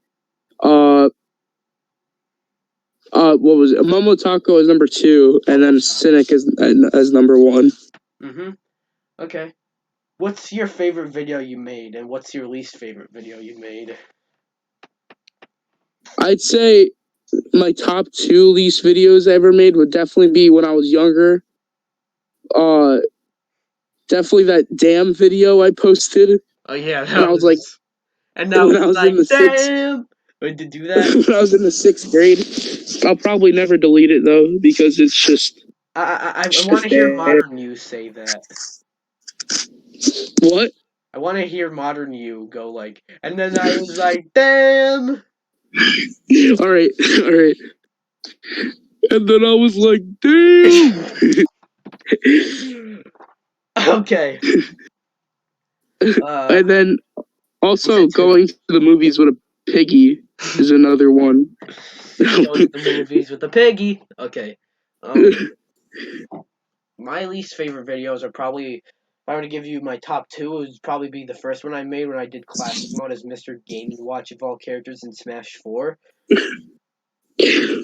What was it? Momo Taco is number 2, and then Cynic is as number 1. Mm-hmm. Okay. What's your favorite video you made, and what's your least favorite video you made? I'd say my top 2 least videos I ever made would definitely be when I was younger. Definitely that damn video I posted. Oh yeah, and I was like, and now when I was like, in the damn. Wait, to do that? When I was in the 6th grade. I'll probably never delete it though because it's just. I want to hear modern you say that. What? I want to hear modern you go like, and then I was like, damn. All right. And then I was like, damn. Okay. And then also going to the movies with a piggy is another one. Going to the movies with a piggy. Okay. My least favorite videos are probably, if I were to give you my top 2, it would probably be the first one I made when I did classic mode as Mr. Game & Watch of all characters in Smash 4.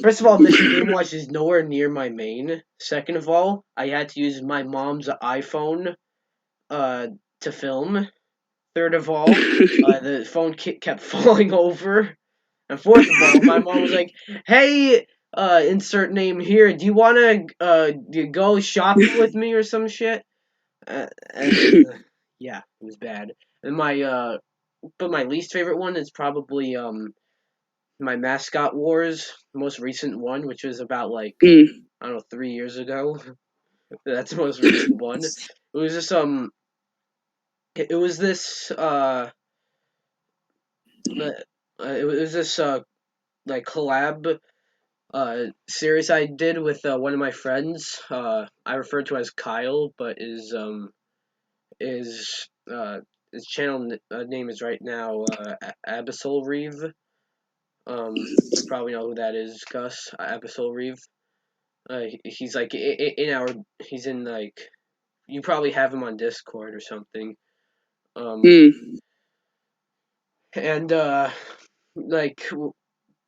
First of all, Mr. Game & Watch is nowhere near my main. Second of all, I had to use my mom's iPhone to film. Third of all, the phone kept falling over. And fourth of all, my mom was like, hey, insert name here, do you want to go shopping with me or some shit? Yeah, it was bad. And but my least favorite one is probably, my Mascot Wars, most recent one, which was about, like, I don't know, 3 years ago. That's the most recent one. It was just, it was this, like, collab series I did with one of my friends. I refer to as Kyle, but his channel name is right now Abyssal Reeve. You probably know who that is, Gus. Abyssal Reeve. He's like he's in like, you probably have him on Discord or something. And like,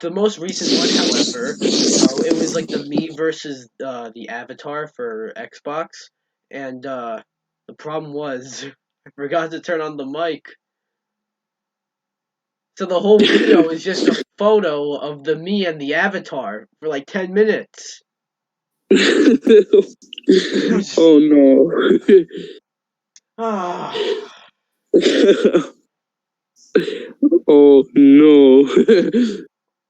the most recent one, however, it was like the me versus the Avatar for Xbox, and the problem was I forgot to turn on the mic, so the whole video is just a photo of the me and the Avatar for like 10 minutes. Oh no. Oh no.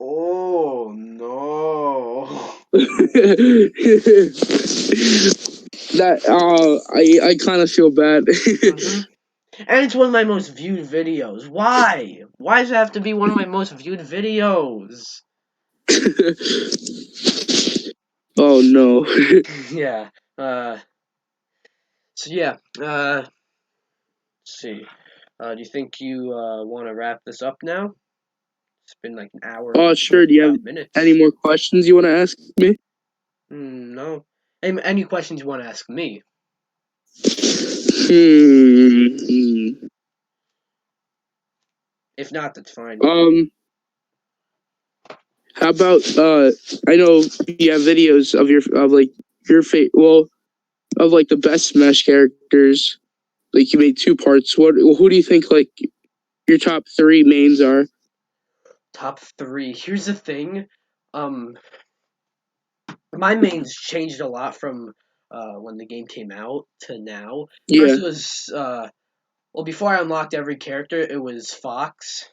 Oh no. That I kind of feel bad. Mm-hmm. And it's one of my most viewed videos. Why? Why does it have to be one of my most viewed videos? Oh no. Yeah. So yeah. Let's see. Do you think you want to wrap this up now? It's been like an hour. Oh sure. Do you have any more questions you want to ask me? No. Any questions you want to ask me? If not, that's fine. How about I know you have videos of your of like the best Smash characters. Like you made 2 parts. Who do you think like your top 3 mains are? Top 3. Here's the thing. My mains changed a lot from when the game came out to now. Yeah. First, it was well, before I unlocked every character, it was Fox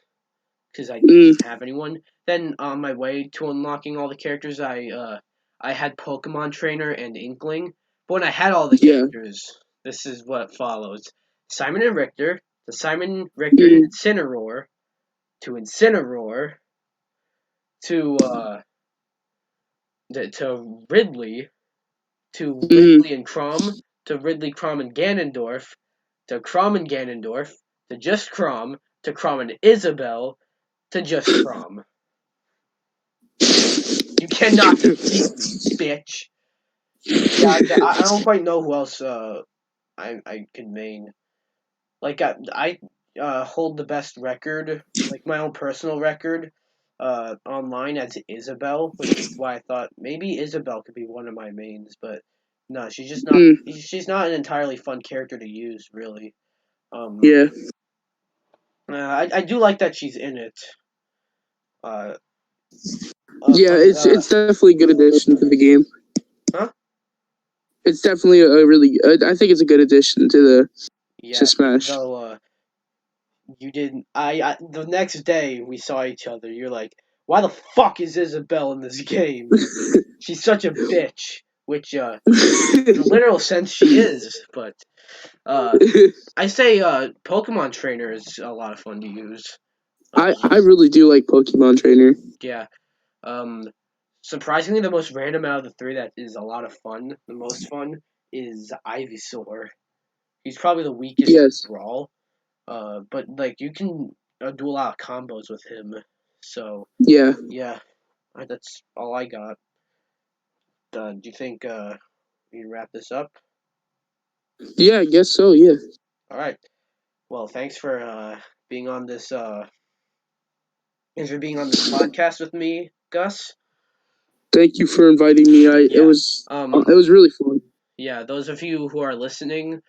because I didn't have anyone. Then on my way to unlocking all the characters, I had Pokemon Trainer and Inkling. But when I had all the Yeah. characters, this is what follows: Simon and Richter, the Simon, Richter, and Incineroar, to Incineroar, to to Ridley, to Ridley and Crom, to Ridley, Crom, and Ganondorf, to Crom and Ganondorf, to just Crom, to Crom and Isabelle, to just Crom. You cannot defeat me, bitch. Yeah, I don't quite know who else I can main. Like I hold the best record, like my own personal record, online as Isabelle, which is why I thought maybe Isabelle could be one of my mains, but no, she's just not. She's not an entirely fun character to use, really. Yeah. I do like that she's in it. Yeah, it's definitely a good addition to the game. Huh? It's definitely a really. I think it's a good addition to to Smash. Though you didn't. I the next day we saw each other. You're like, why the fuck is Isabelle in this game? She's such a bitch. Which in the literal sense she is, but I say Pokemon Trainer is a lot of fun to use. I really do like Pokemon Trainer. Yeah. Surprisingly, the most random out of the three that is a lot of fun, the most fun, is Ivysaur. He's probably the weakest overall. But like you can do a lot of combos with him. So yeah, that's all I got. Do you think we can wrap this up? Yeah, I guess so. Yeah. All right. Well, thanks for being on this. Thanks for being on this podcast with me, Gus. Thank you for inviting me. It was really fun. Yeah, those of you who are listening,